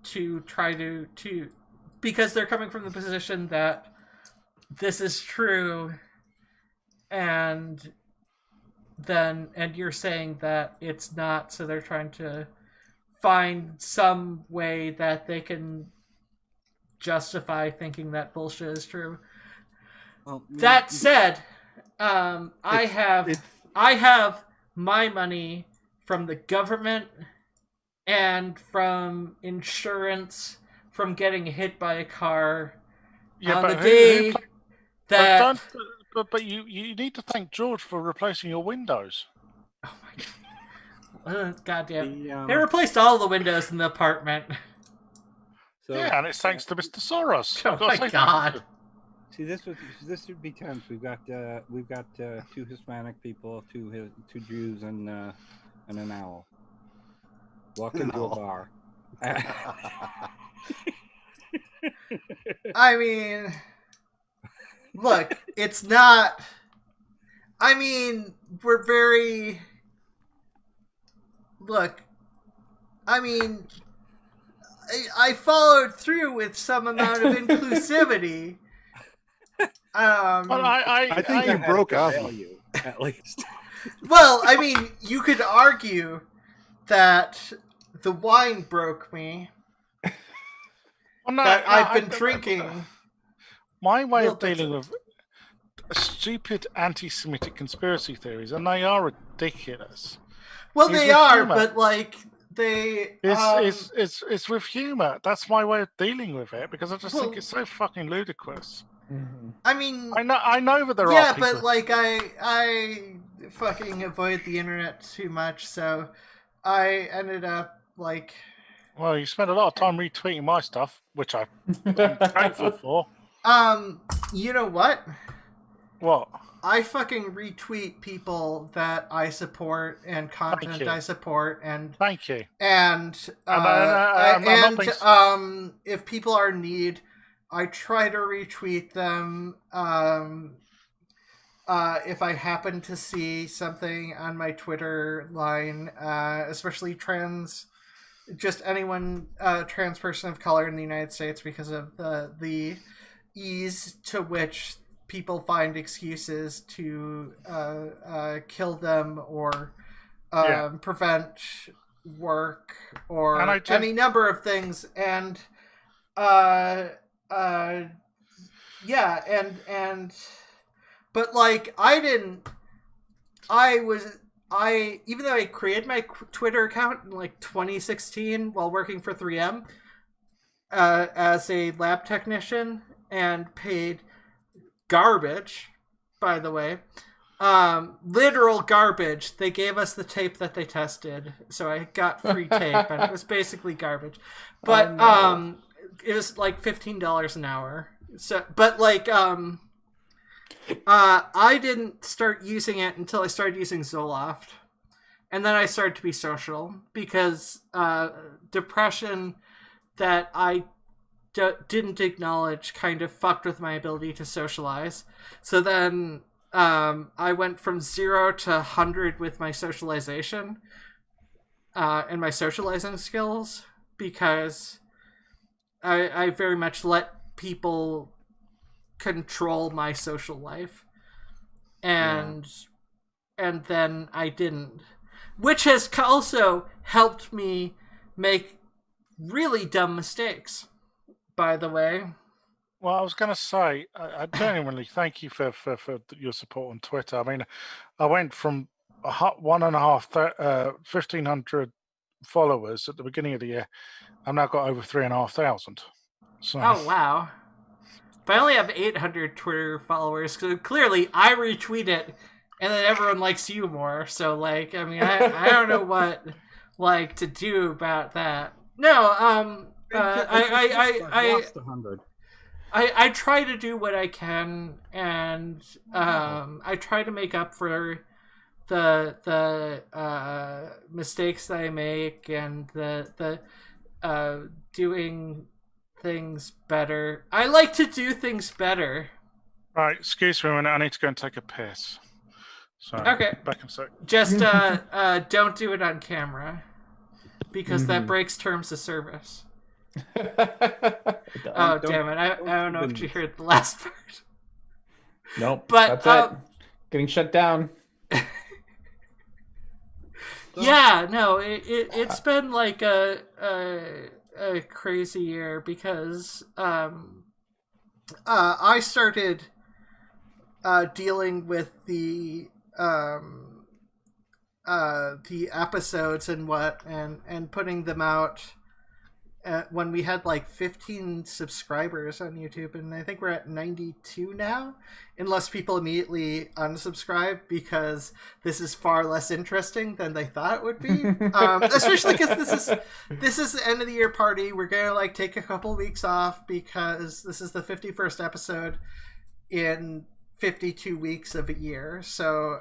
Speaker 1: to try to because they're coming from the position that this is true, and you're saying that it's not, so they're trying to find some way that they can justify thinking that bullshit is true.
Speaker 4: well,
Speaker 1: That said, I have my money from the government and from insurance from getting hit by a car on the day that.
Speaker 2: But you need to thank George for replacing your windows.
Speaker 1: Oh my God! Goddamn! They
Speaker 4: the,
Speaker 1: replaced all the windows in the apartment.
Speaker 4: so,
Speaker 2: Yeah, and it's thanks to Mr. Soros.
Speaker 1: Oh my God!
Speaker 4: See, this would be tense. We've got two Hispanic people, two Jews, and an owl walk into a bar.
Speaker 1: I mean, look, it's not. I mean, we're very. Look, I mean, I followed through with some amount of inclusivity.
Speaker 2: But
Speaker 3: I think you broke Ozma.
Speaker 4: At least.
Speaker 1: Well, I mean, you could argue that the wine broke me. I've been drinking.
Speaker 2: My way of dealing with stupid anti-Semitic conspiracy theories, and they are ridiculous.
Speaker 1: Well, they are, but like they.
Speaker 2: It's with humor. That's my way of dealing with it, because I just think it's so fucking ludicrous.
Speaker 1: I mean,
Speaker 2: I know that there are.
Speaker 1: Yeah,
Speaker 2: people...
Speaker 1: but like I fucking avoid the internet too much, so I ended up like.
Speaker 2: Well, you spend a lot of time retweeting my stuff, which I'm thankful for.
Speaker 1: You know what?
Speaker 2: What?
Speaker 1: I fucking retweet people that I support and content I support, and
Speaker 2: thank you.
Speaker 1: And if people are in need, I try to retweet them. If I happen to see something on my Twitter line, especially trans just anyone trans person of color in the United States because of the ease to which people find excuses to kill them or prevent work or any number of things. And but like even though I created my Twitter account in like 2016 while working for 3M as a lab technician and paid garbage, by the way, literal garbage. They gave us the tape that they tested, so I got free tape, and it was basically garbage. But it was like $15 an hour. So, but like I didn't start using it until I started using Zoloft, and then I started to be social because depression that I didn't acknowledge kind of fucked with my ability to socialize. So then I went from 0 to 100 with my socialization and my socializing skills because I very much let people control my social life, and then I didn't, which has also helped me make really dumb mistakes, by the way.
Speaker 2: Well, I was going to say, I genuinely thank you for your support on Twitter. I mean, I went from 1,500 followers at the beginning of the year. I've now got over 3,500. So.
Speaker 1: Oh, wow. But I only have 800 Twitter followers, because clearly I retweet it, and then everyone likes you more. So, like, I mean, I don't know what, like, to do about that. No, I
Speaker 4: lost 100.
Speaker 1: I try to do what I can, and I try to make up for the mistakes that I make, and the doing things better. I like to do things better.
Speaker 2: Right, excuse me a minute. I need to go and take a piss. So,
Speaker 1: okay.
Speaker 2: Back in a sec.
Speaker 1: Just don't do it on camera, because that breaks terms of service. Oh, damn it. I don't know if you heard the last part.
Speaker 5: Nope.
Speaker 1: But
Speaker 5: that's it. Getting shut down.
Speaker 1: Yeah, no, it's been like a crazy year because I started dealing with the episodes and putting them out when we had like 15 subscribers on YouTube, and I think we're at 92 now, unless people immediately unsubscribe because this is far less interesting than they thought it would be. Especially because this is the end of the year party. We're gonna like take a couple weeks off because this is the 51st episode in 52 weeks of a year. So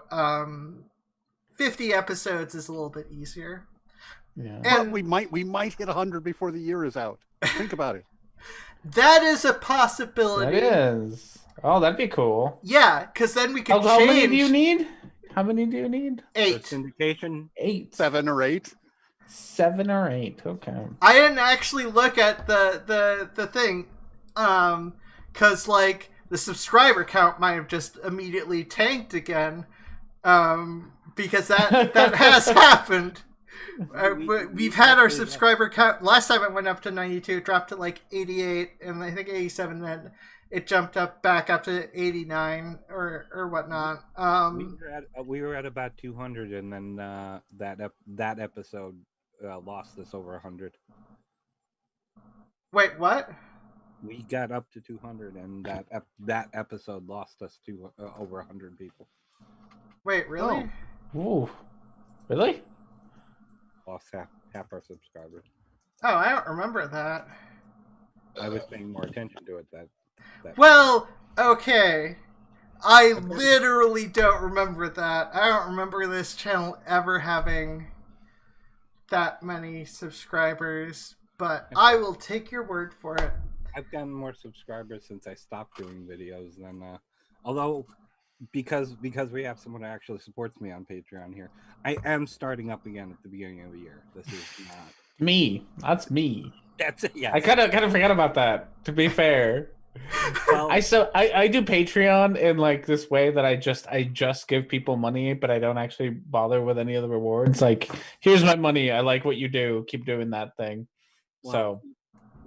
Speaker 1: 50 episodes is a little bit easier.
Speaker 5: Yeah.
Speaker 3: And we might hit 100 before the year is out. Think about it.
Speaker 1: That is a possibility.
Speaker 5: That is. Oh, that'd be cool.
Speaker 1: Yeah, because then we could change.
Speaker 5: How many do you need? How many do you need?
Speaker 1: 8.
Speaker 4: Syndication.
Speaker 5: 8.
Speaker 3: 7 or 8.
Speaker 5: 7 or 8. Okay.
Speaker 1: I didn't actually look at the thing, because like the subscriber count might have just immediately tanked again, because that has happened. We've had our subscriber count. Last time it went up to 92, it dropped to like 88, and I think 87. Then it jumped back up to 89 or whatnot.
Speaker 4: We were at about 200, and then that episode lost us over 100.
Speaker 1: Wait, what?
Speaker 4: We got up to 200, and that episode lost us to over 100 people.
Speaker 1: Wait, really?
Speaker 5: Oh. Ooh. Really?
Speaker 4: Lost half our subscribers.
Speaker 1: Oh, I don't remember that.
Speaker 4: I was paying more attention to it that
Speaker 1: Well, okay. I literally don't remember that. I don't remember this channel ever having that many subscribers, but I will take your word for it.
Speaker 4: I've gotten more subscribers since I stopped doing videos than although because we have someone who actually supports me on Patreon here, I am starting up again at the beginning of the year. This is not
Speaker 5: Me. That's me.
Speaker 4: That's it. Yeah.
Speaker 5: I kind of forgot about that. To be fair,
Speaker 4: Well,
Speaker 5: I do Patreon in like this way that I just give people money, but I don't actually bother with any of the rewards. Like, here's my money. I like what you do. Keep doing that thing.
Speaker 4: well,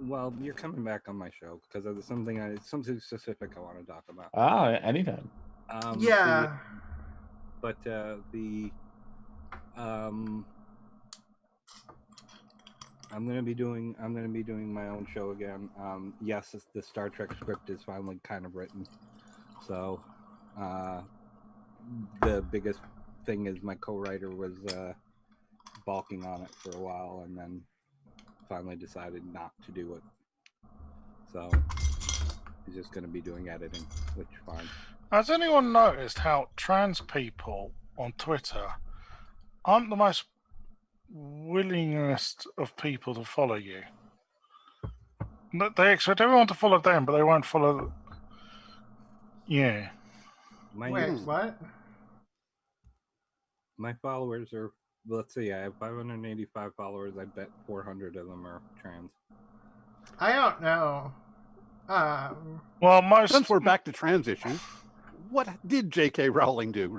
Speaker 4: well, you're coming back on my show because there's something specific I want to talk about.
Speaker 5: Anytime.
Speaker 1: Yeah.
Speaker 4: I'm gonna be doing my own show again. Yes, the Star Trek script is finally kind of written. So, the biggest thing is my co-writer was balking on it for a while, and then finally decided not to do it. So he's just gonna be doing editing, which is fine.
Speaker 2: Has anyone noticed how trans people on Twitter aren't the most willingest of people to follow you? They expect everyone to follow them, but they won't follow. Yeah.
Speaker 1: Wait, what?
Speaker 4: My followers are, let's see, I have 585 followers. I bet 400 of them are trans.
Speaker 1: I don't know.
Speaker 2: Well,
Speaker 3: Since we're back to trans issues, what did J.K. Rowling do?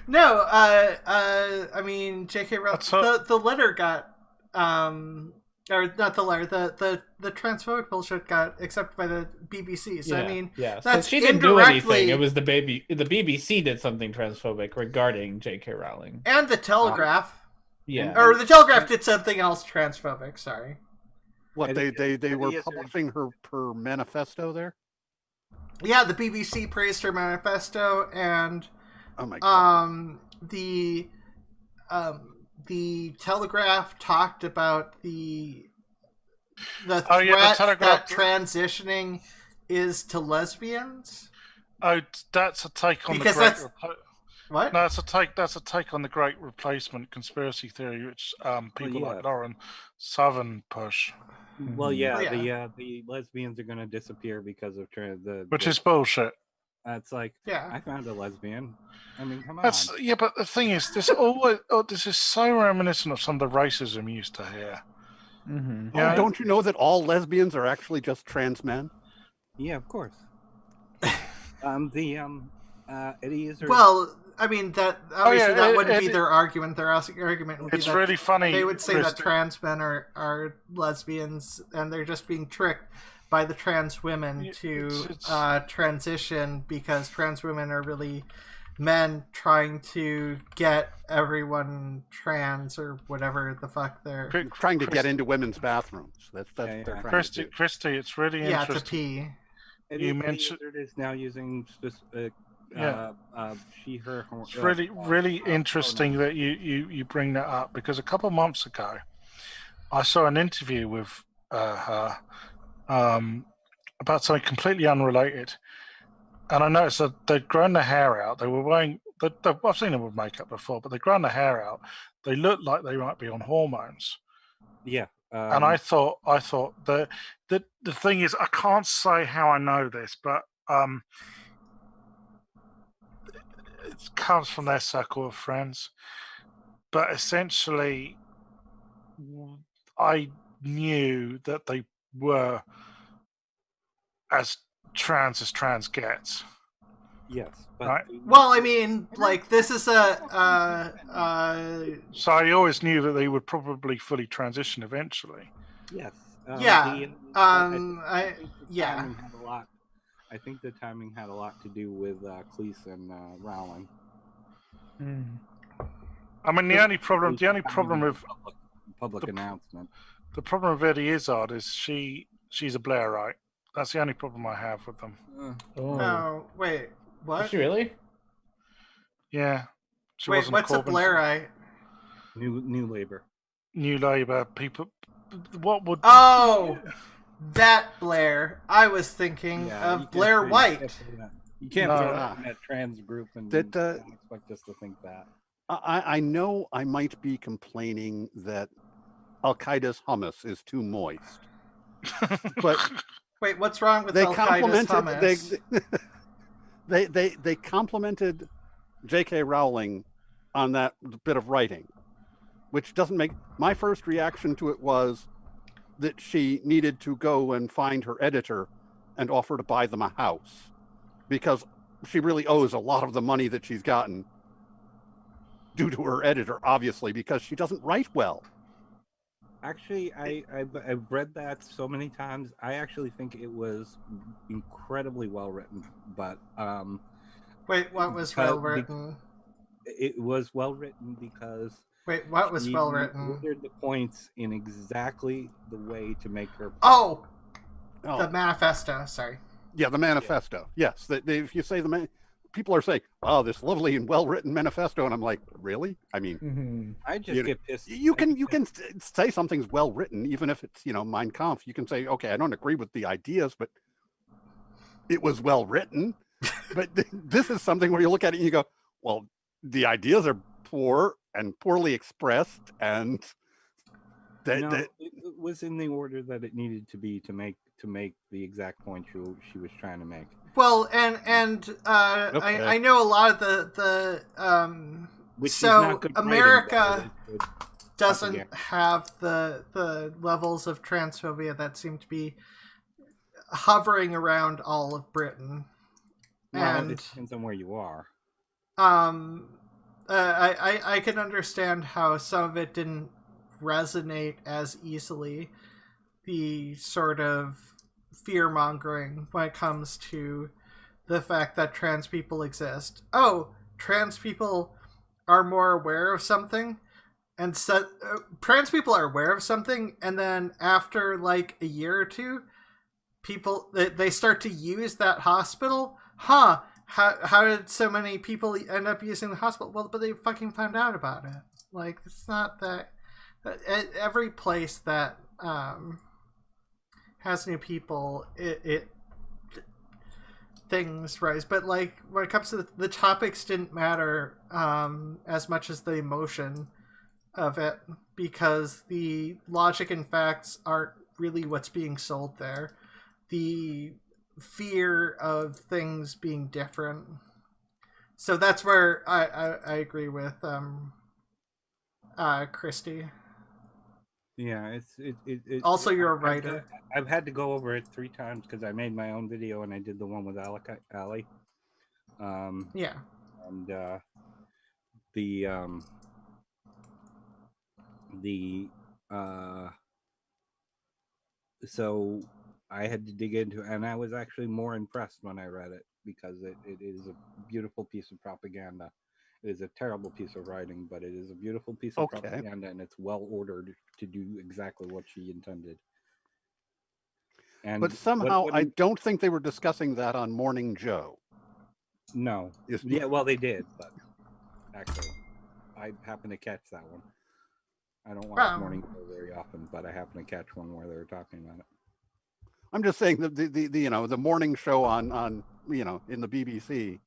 Speaker 1: No, I mean, J.K. Rowling, the letter got, or not the letter, the transphobic bullshit got accepted by the BBC. So, I mean, that's
Speaker 5: she didn't do anything. It was the BBC did something transphobic regarding J.K. Rowling.
Speaker 1: And the Telegraph.
Speaker 5: Or
Speaker 1: the Telegraph did something else transphobic, sorry.
Speaker 3: What, they were publishing her manifesto there?
Speaker 1: Yeah, the BBC praised her manifesto, and
Speaker 3: oh my God.
Speaker 1: The Telegraph talked about the threat that transitioning is to lesbians.
Speaker 2: Oh, that's a take on
Speaker 1: because
Speaker 2: the great
Speaker 1: what?
Speaker 2: No, that's a take on the Great Replacement conspiracy theory, which people like Lauren Southern push.
Speaker 4: Well, yeah, the lesbians are going to disappear because of
Speaker 2: which is bullshit.
Speaker 4: It's like, I found a lesbian. I mean, come on.
Speaker 2: But the thing is, this is so reminiscent of some of the racism you used to hear.
Speaker 5: Mm-hmm.
Speaker 3: Oh, don't you know that all lesbians are actually just trans men?
Speaker 4: Yeah, of course. Idiots are...
Speaker 1: Well, I mean, that obviously that wouldn't be their argument. Their argument would be that
Speaker 2: really funny.
Speaker 1: They would say that trans men are lesbians, and they're just being tricked by the trans women to transition because trans women are really men trying to get everyone trans or whatever the fuck they're
Speaker 3: trying to get into women's bathrooms. That's
Speaker 2: Christy, it's really interesting.
Speaker 1: To pee.
Speaker 2: You mentioned
Speaker 4: it is now using specific. She, her.
Speaker 2: It's really interesting that you bring that up, because a couple of months ago, I saw an interview with her about something completely unrelated, and I noticed that they'd grown their hair out. They were wearing. I've seen them with makeup before, but they'd grown their hair out. They looked like they might be on hormones.
Speaker 4: Yeah.
Speaker 2: And I thought the thing is, I can't say how I know this, but it comes from their circle of friends. But essentially, I knew that they were as trans gets.
Speaker 4: Yes. But
Speaker 2: right?
Speaker 1: Well, I mean, like, this is so
Speaker 2: I always knew that they would probably fully transition eventually.
Speaker 4: Yes.
Speaker 1: I think the timing had a lot to do with Cleese and Rowling.
Speaker 2: I mean, the only problem with
Speaker 4: public announcement.
Speaker 2: The problem with Eddie Izzard is she's a Blairite. That's the only problem I have with them.
Speaker 1: Oh, wait, what?
Speaker 5: Is she really?
Speaker 2: Yeah.
Speaker 1: Wait, what's a Blairite?
Speaker 4: New Labour.
Speaker 2: New Labour people. What would?
Speaker 1: Oh, that Blair. I was thinking of Blair White.
Speaker 4: You can't throw that in that trans group and expect us to think that.
Speaker 3: I know I might be complaining that Al Qaeda's hummus is too moist, but
Speaker 1: wait, what's wrong with Al Qaeda's hummus?
Speaker 3: They complimented J.K. Rowling on that bit of writing, which doesn't make my first reaction to it was that she needed to go and find her editor and offer to buy them a house because she really owes a lot of the money that she's gotten due to her editor, obviously, because she doesn't write well.
Speaker 4: Actually, I've read that so many times. I actually think it was incredibly well written, but
Speaker 1: Wait, what was well written?
Speaker 4: It was well written because
Speaker 1: Wait, what was well written?
Speaker 4: Ordered the points in exactly the way to make her.
Speaker 1: Oh, the manifesto. Sorry.
Speaker 3: Yeah, the manifesto. Yeah. Yes, if you say people are saying, "Oh, this lovely and well-written manifesto," and I'm like, "Really?" I mean,
Speaker 4: I just get pissed.
Speaker 3: You can say something's well-written, even if it's Mein Kampf. You can say, "Okay, I don't agree with the ideas, but it was well-written." But this is something where you look at it and you go, "Well, the ideas are poor and poorly expressed, and
Speaker 4: it was in the order that it needed to be to make the exact point she was trying to make."
Speaker 1: Well, and okay. I know a lot of the
Speaker 4: which
Speaker 1: so
Speaker 4: is not good
Speaker 1: America doesn't have the levels of transphobia that seem to be hovering around all of Britain.
Speaker 4: Well,
Speaker 1: and
Speaker 4: it depends on where you are.
Speaker 1: I can understand how some of it didn't resonate as easily. The sort of fear-mongering when it comes to the fact that trans people exist. Oh, trans people are more aware of something, and trans people are aware of something, and then after like a year or two, people they start to use that hospital. How did so many people end up using the hospital? Well, but they fucking found out about it. Like, it's not that every place that has new people, it things rise. But like when it comes to the topics, didn't matter as much as the emotion of it, because the logic and facts aren't really what's being sold there. The fear of things being different. So that's where I agree with Christy.
Speaker 4: Yeah, it
Speaker 1: also, you're a writer.
Speaker 4: I've had to go over it 3 times because I made my own video and I did the one with Ali.
Speaker 1: Yeah.
Speaker 4: And so I had to dig into it, and I was actually more impressed when I read it because it is a beautiful piece of propaganda. It is a terrible piece of writing, but it is a beautiful piece of propaganda, and it's well ordered to do exactly what she intended. And
Speaker 3: but somehow I don't think they were discussing that on Morning Joe.
Speaker 4: No. Yeah, well, they did, but actually, I happened to catch that one. I don't watch Morning Joe very often, but I happened to catch one where they were talking about it.
Speaker 3: I'm just saying that the morning show on in the BBC,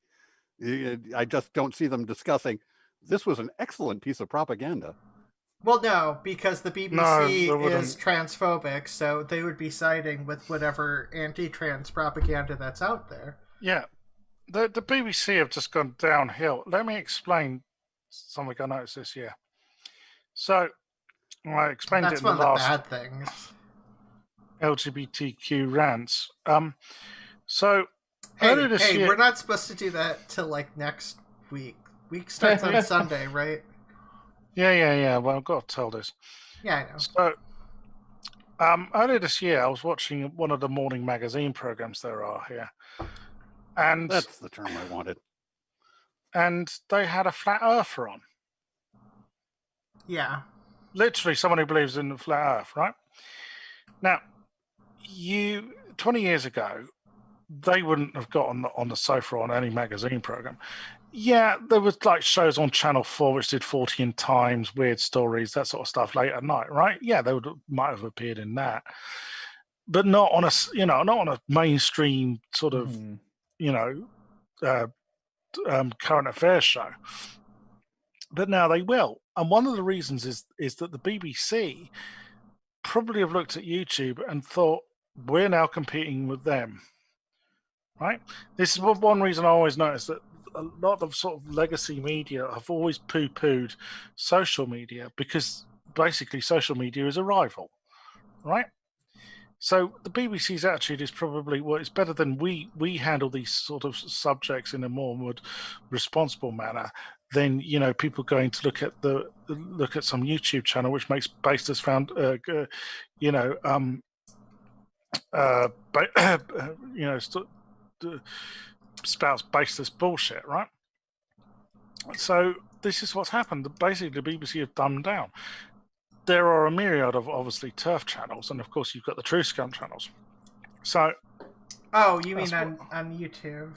Speaker 3: I just don't see them discussing. This was an excellent piece of propaganda.
Speaker 1: Well, no, because the BBC is transphobic, so they would be siding with whatever anti-trans propaganda that's out there.
Speaker 2: Yeah, the BBC have just gone downhill. Let me explain something I noticed this year. So I explained
Speaker 1: that's
Speaker 2: it in the last
Speaker 1: bad things.
Speaker 2: LGBTQ rants. So
Speaker 1: hey, we're not supposed to do that till like next week. Week starts on Sunday, right?
Speaker 2: Yeah. Well, I've got to tell this.
Speaker 1: Yeah, I know.
Speaker 2: So, earlier this year, I was watching one of the morning magazine programs there are here, and
Speaker 3: that's the term I wanted.
Speaker 2: And they had a flat earther on.
Speaker 1: Yeah.
Speaker 2: Literally, someone who believes in the flat Earth, right? Now, 20 years ago, they wouldn't have got on the sofa on any magazine program. Yeah, there was like shows on Channel 4 which did 14 Times, Weird Stories, that sort of stuff late at night, right? Yeah, they might have appeared in that, but not on a mainstream sort of current affairs show. But now they will, and one of the reasons is that the BBC probably have looked at YouTube and thought, we're now competing with them, right? This is one reason I always notice that lot of sort of legacy media have always poo-pooed social media because basically social media is a rival, right? So the BBC's attitude is probably, well, it's better than we handle these sort of subjects in a more responsible manner than, you know, people going to look at some YouTube channel which makes baseless spouts baseless bullshit, right? So this is what's happened. Basically, the BBC have dumbed down. There are a myriad of obviously turf channels, and of course you've got the True Scum channels. So,
Speaker 1: oh, you mean on YouTube?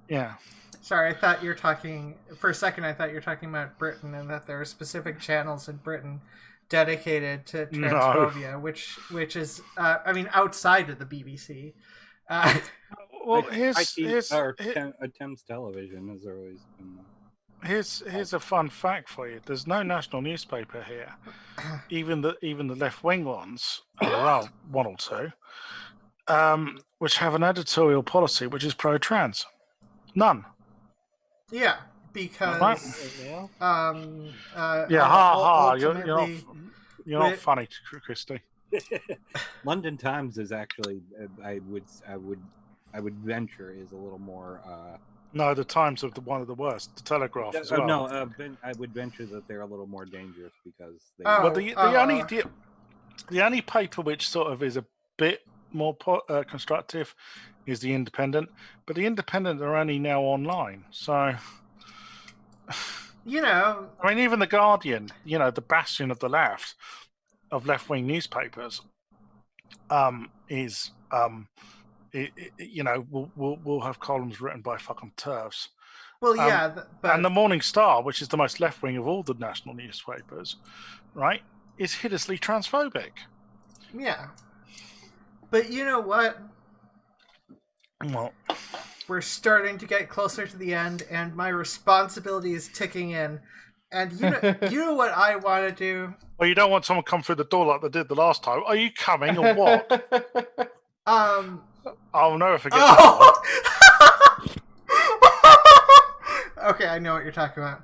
Speaker 2: Yeah.
Speaker 1: Sorry, I thought you were talking for a second. I thought you were talking about Britain, and that there are specific channels in Britain dedicated to transphobia, which is, I mean, outside of the BBC.
Speaker 2: Well,
Speaker 4: Thames Television has always been.
Speaker 2: Here's a fun fact for you. There's no national newspaper here. Even the left wing ones, there are one or two, which have an editorial policy which is pro-trans. None.
Speaker 1: Yeah, because
Speaker 2: You're not funny, Christy.
Speaker 4: London Times is actually, I would venture, is a little more.
Speaker 2: No, the Times are one of the worst. The Telegraph as well.
Speaker 4: No, I would venture that they're a little more dangerous because they.
Speaker 2: The only paper which sort of is a bit more constructive is the Independent, but the Independent are only now online, so.
Speaker 1: You know,
Speaker 2: I mean, even the Guardian, you know, the bastion of the left, of left-wing newspapers, we'll have columns written by fucking turfs.
Speaker 1: Well, yeah,
Speaker 2: and the Morning Star, which is the most left-wing of all the national newspapers, right, is hideously transphobic.
Speaker 1: Yeah, but you know what?
Speaker 2: Well,
Speaker 1: we're starting to get closer to the end, and my responsibility is ticking in. And you know what I want to do?
Speaker 2: Well, you don't want someone come through the door like they did the last time. Are you coming or what? I'll never forget that one.
Speaker 1: Okay, I know what you're talking about.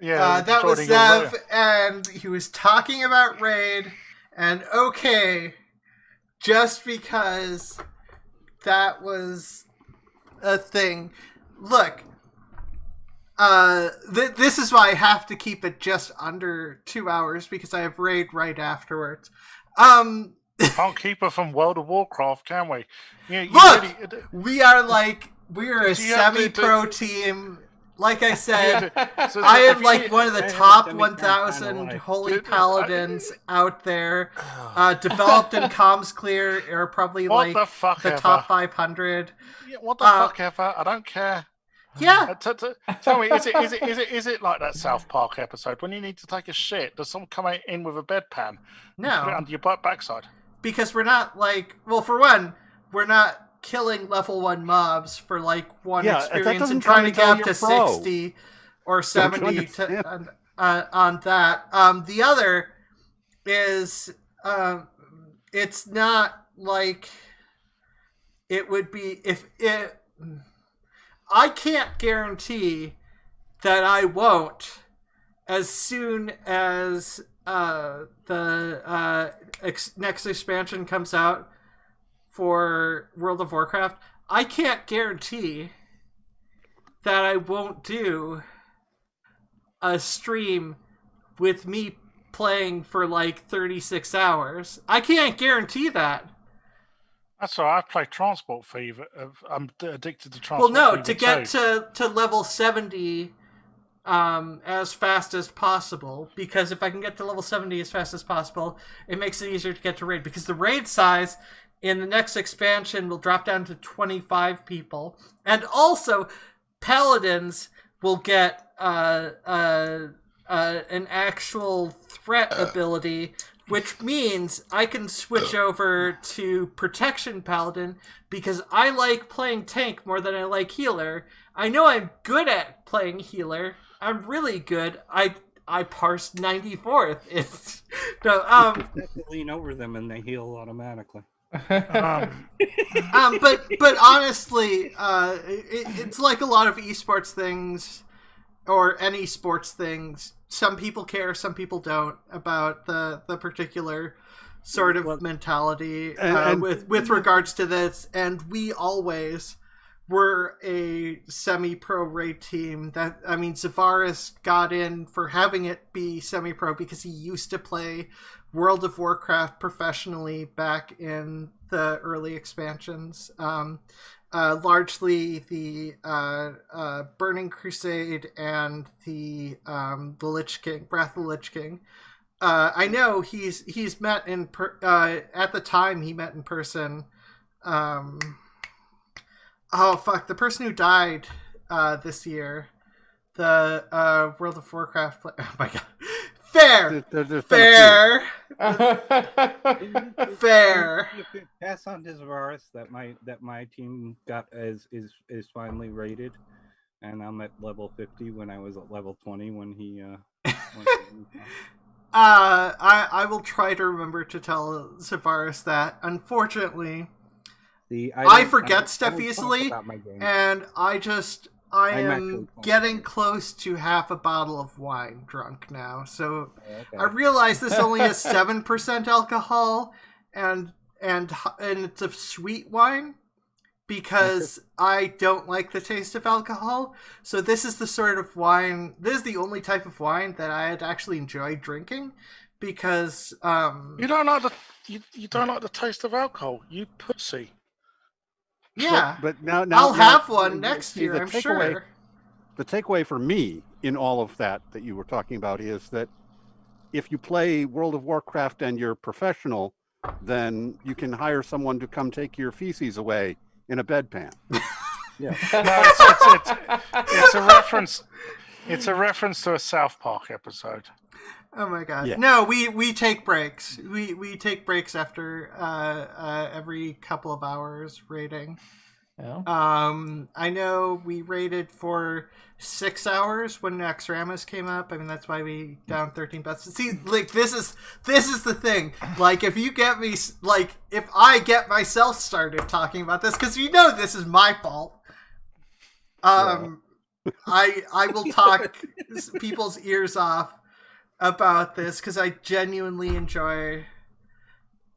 Speaker 1: That was Zev, and he was talking about Raid, and okay, just because that was a thing. Look, this is why I have to keep it just under 2 hours, because I have Raid right afterwards.
Speaker 2: Can't keep her from World of Warcraft, can we?
Speaker 1: Look, we're a semi-pro team. Like I said, I am like one of the top 1,000 holy paladins out there. Developed in Comms Clear are probably like the top 500.
Speaker 2: Yeah, what the fuck ever? I don't care.
Speaker 1: Yeah.
Speaker 2: Tell me, is it like that South Park episode when you need to take a shit? Does someone come in with a bedpan?
Speaker 1: No.
Speaker 2: Put it under your backside.
Speaker 1: Because we're not like, well, for one, we're not killing level 1 mobs for like one experience and trying to get up to 60 or 70 on that. The other is it's not like it would be if it. I can't guarantee that I won't as soon as the next expansion comes out for World of Warcraft. I can't guarantee that I won't do a stream with me playing for like 36 hours. I can't guarantee that.
Speaker 2: That's all right. I play Transport Fever. I'm addicted to Transport Fever.
Speaker 1: Well, no, to get to level 70 as fast as possible, because if I can get to level 70 as fast as possible, it makes it easier to get to raid, because the raid size in the next expansion will drop down to 25 people, and also paladins will get an actual threat ability, which means I can switch over to Protection Paladin, because I like playing tank more than I like healer. I know I'm good at playing healer. I'm really good. I parsed 94th. It's no
Speaker 4: lean over them and they heal automatically.
Speaker 1: But honestly, it's like a lot of esports things or any sports things. Some people care, some people don't about the particular sort of mentality with regards to this. And we always were a semi-pro raid team. Zavaris got in for having it be semi-pro because he used to play World of Warcraft professionally back in the early expansions. Largely the Burning Crusade and the Lich King, Wrath of the Lich King. I know he's met in at the time he met in person. The person who died this year, the World of Warcraft player. Oh my god. Fair. Fair.
Speaker 4: Pass on to Zavaris that my team got is finally rated, and I'm at level 50 when I was at level 20 when he.
Speaker 1: I will try to remember to tell Zavaris that. Unfortunately, I forget stuff easily, and I am getting close to half a bottle of wine drunk now. So I realize this only has 7% alcohol, and it's a sweet wine because I don't like the taste of alcohol. So this is the sort of wine. This is the only type of wine that I'd actually enjoy drinking because
Speaker 2: you don't like the taste of alcohol, you pussy.
Speaker 1: Yeah,
Speaker 3: but now
Speaker 1: I'll have one next year, I'm sure.
Speaker 3: The takeaway for me in all of that you were talking about is that if you play World of Warcraft and you're professional, then you can hire someone to come take your feces away in a bedpan.
Speaker 2: Yeah, no, it's a reference. It's a reference to a South Park episode.
Speaker 1: Oh my god!
Speaker 3: Yeah.
Speaker 1: No, we take breaks. We take breaks after every couple of hours raiding.
Speaker 5: Yeah.
Speaker 1: I know we raided for 6 hours when Naxxramas came up. I mean, that's why we down 13 bets. See, like this is the thing. Like, if you get me, like, if I get myself started talking about this, because you know this is my fault. I will talk people's ears off about this because I genuinely enjoy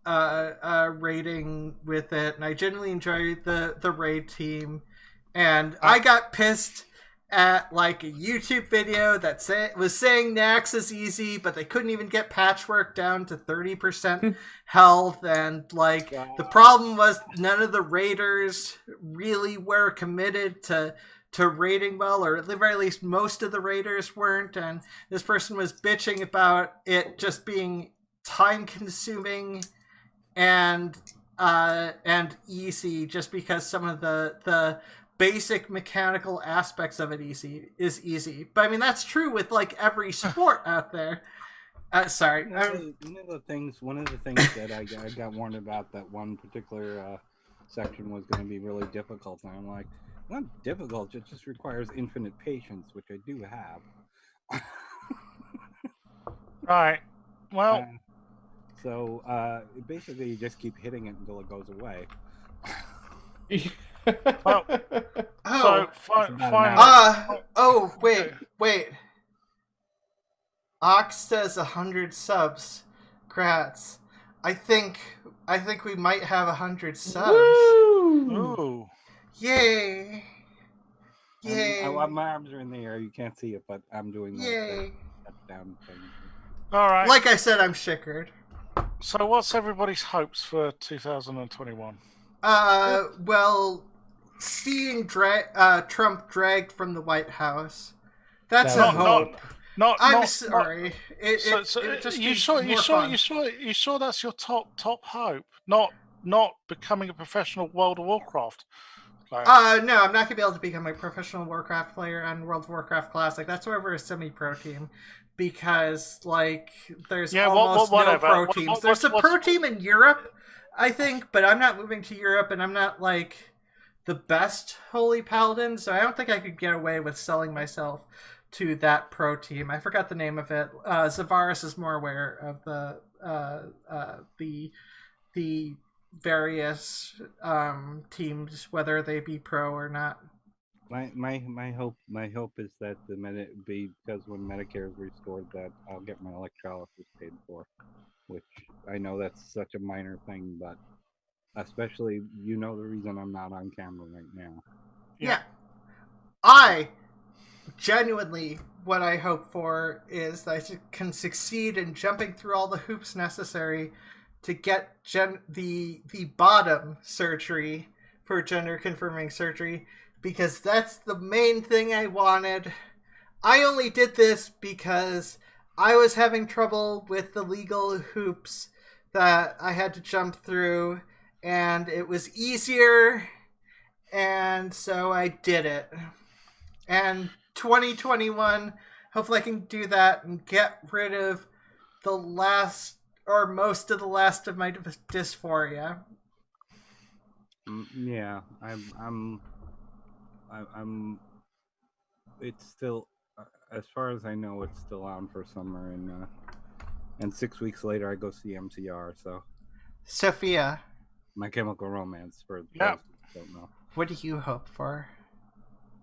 Speaker 1: raiding with it, and I genuinely enjoy the raid team. And I got pissed at like a YouTube video that was saying Nax is easy, but they couldn't even get Patchwork down to 30% health, and like the problem was none of the raiders really were committed to raiding well, or at the very least most of the raiders weren't, and this person was bitching about it just being time consuming and easy just because some of the basic mechanical aspects of it is easy. But I mean that's true with like every sport out there. Sorry.
Speaker 4: One of the things that I got warned about, that one particular section was going to be really difficult, and I'm like, not difficult, it just requires infinite patience, which I do have.
Speaker 2: Right. Well,
Speaker 4: so basically you just keep hitting it until it goes away.
Speaker 2: well,
Speaker 1: oh,
Speaker 2: so
Speaker 1: wait. Ox says 100 subs. Grats. I think we might have 100 subs.
Speaker 2: Ooh.
Speaker 1: Yay! Yay!
Speaker 4: My arms are in the air. You can't see it, but I'm doing that down thing.
Speaker 2: All right.
Speaker 1: Like I said, I'm shickered.
Speaker 2: So, what's everybody's hopes for 2021?
Speaker 1: Well, seeing Trump dragged from from the House. That's a hope. I'm sorry.
Speaker 2: You sure that's your top hope? Not becoming a professional World of Warcraft player.
Speaker 1: No, I'm not gonna be able to become a professional Warcraft player on World of Warcraft Classic. That's why we're a semi-pro team, because like there's almost no pro teams. There's a pro team in Europe, I think, but I'm not moving to Europe, and I'm not like the best Holy Paladin, so I don't think I could get away with selling myself to that pro team. I forgot the name of it. Zavaris is more aware of the various teams, whether they be pro or not.
Speaker 4: My hope is that because when Medicare is restored, that I'll get my electrolysis paid for, which I know that's such a minor thing, but especially the reason I'm not on camera right now.
Speaker 1: Yeah. I genuinely, what I hope for is that I can succeed in jumping through all the hoops necessary to get the bottom surgery for gender confirming surgery, because that's the main thing I wanted. I only did this because I was having trouble with the legal hoops that I had to jump through, and it was easier, and so I did it. And 2021, hopefully I can do that and get rid of the last or most of the last of my dysphoria.
Speaker 4: Yeah, I'm. It's still, as far as I know, it's still on for summer, and 6 weeks later I go see MCR. So,
Speaker 1: Sophia,
Speaker 4: My Chemical Romance for those
Speaker 2: Yeah.
Speaker 4: who don't know.
Speaker 1: what do you hope for?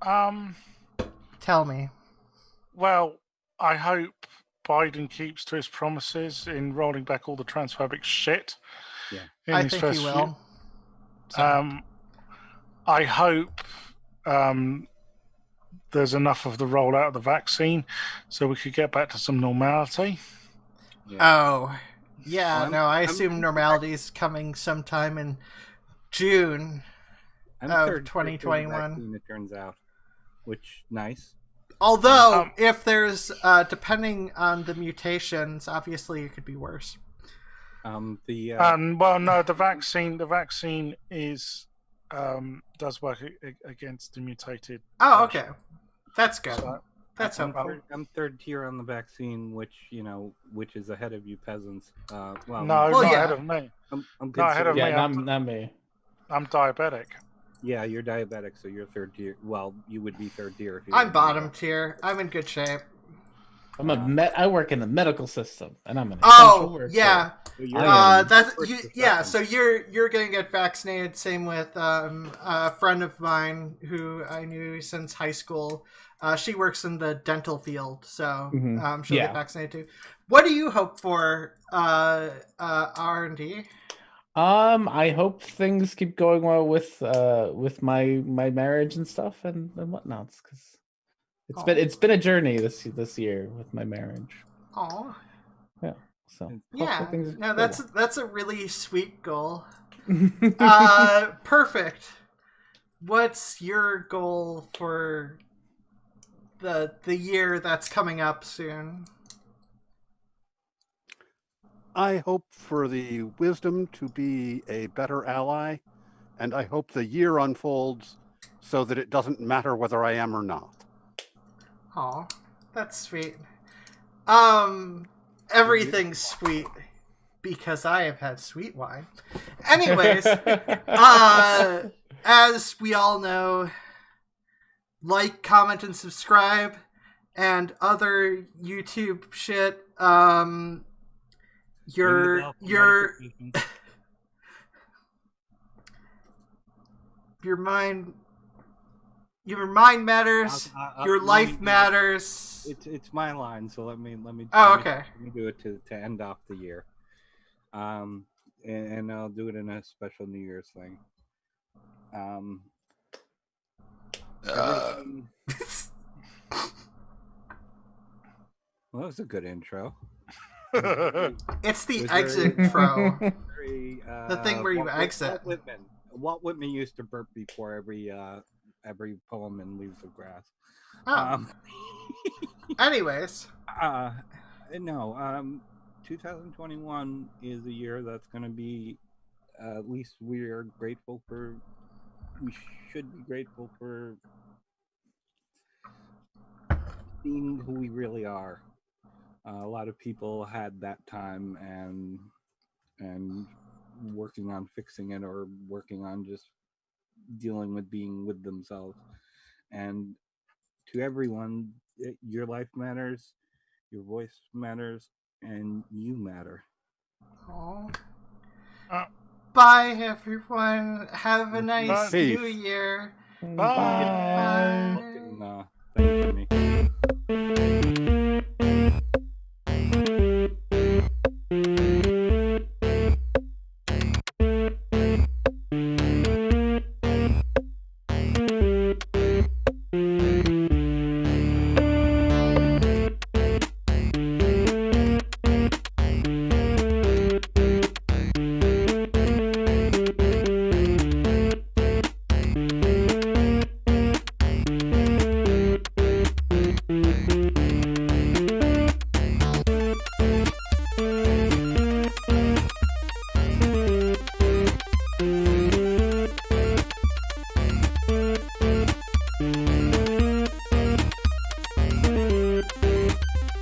Speaker 2: Um.
Speaker 1: Tell me.
Speaker 2: Well, I hope Biden keeps to his promises in rolling back all the transphobic shit.
Speaker 4: Yeah.
Speaker 2: In
Speaker 1: I
Speaker 2: his
Speaker 1: think
Speaker 2: first
Speaker 1: he
Speaker 2: few-
Speaker 1: will. So,
Speaker 2: I hope there's enough of the rollout of the vaccine so we could get back to some normality.
Speaker 1: oh, yeah,
Speaker 4: Well,
Speaker 1: no, I
Speaker 4: I'm-
Speaker 1: assume normality is coming sometime in June
Speaker 4: I'm
Speaker 1: of
Speaker 4: third
Speaker 1: 2021.
Speaker 4: vaccine, it turns out, which nice.
Speaker 1: Although, if there's, depending on the mutations, obviously it could be worse.
Speaker 2: Well, no, the vaccine is does work against the mutated.
Speaker 1: Oh,
Speaker 2: version.
Speaker 1: okay. That's good.
Speaker 2: So,
Speaker 1: That's
Speaker 4: I'm
Speaker 1: helpful.
Speaker 4: I'm third tier on the vaccine, which is ahead of you peasants. Well,
Speaker 2: no,
Speaker 1: Well,
Speaker 2: not
Speaker 1: yeah.
Speaker 2: ahead of me.
Speaker 4: I'm
Speaker 2: Not ahead of
Speaker 5: Yeah,
Speaker 2: me.
Speaker 5: not me.
Speaker 2: I'm diabetic.
Speaker 4: Yeah, you're diabetic, so you're third tier. Well, you would be third tier if you.
Speaker 1: I'm bottom tier. I'm in good shape.
Speaker 5: I work in the medical system, and I'm an essential worker.
Speaker 1: Yeah.
Speaker 4: So you're-
Speaker 1: So you're gonna get vaccinated. Same with a friend of mine who I knew since high school. She works in the dental field, so she'll
Speaker 5: Yeah.
Speaker 1: get vaccinated too. What do you hope for R&D?
Speaker 5: I hope things keep going well with my marriage and stuff and whatnots, because it's been a journey this year with my marriage.
Speaker 1: Oh,
Speaker 5: Yeah. So
Speaker 1: yeah.
Speaker 5: hopefully things
Speaker 1: No,
Speaker 5: go
Speaker 1: that's a really sweet goal.
Speaker 5: well.
Speaker 1: Perfect. What's your goal for the year that's coming up soon?
Speaker 3: I hope for the wisdom to be a better ally, and I hope the year unfolds so that it doesn't matter whether I am or not.
Speaker 1: Oh, that's sweet. Everything's sweet because I have had sweet wine. Anyways, as we all know, like, comment, and subscribe, and other YouTube shit. Your mind matters. Your life matters.
Speaker 4: It's my line, so let me.
Speaker 1: Oh, okay.
Speaker 4: Let me do it to end off the year. And I'll do it in a special New Year's thing. Everything... Well, that was a good intro.
Speaker 1: It's the
Speaker 4: Was
Speaker 1: exit
Speaker 4: very-
Speaker 1: intro.
Speaker 4: Very,
Speaker 1: The thing where you exit.
Speaker 4: Walt Whitman used to burp before every poem in Leaves of Grass.
Speaker 1: Oh. Anyways.
Speaker 4: No. 2021 is a year that's going to be. At least we are grateful for. We should be grateful for being who we really are. A lot of people had that time and working on fixing it or working on just dealing with being with themselves. And to everyone, your life matters, your voice matters, and you matter.
Speaker 1: Oh. Bye, everyone. Have a nice
Speaker 3: Peace.
Speaker 1: new year.
Speaker 2: Bye.
Speaker 1: Bye.
Speaker 4: Fucking,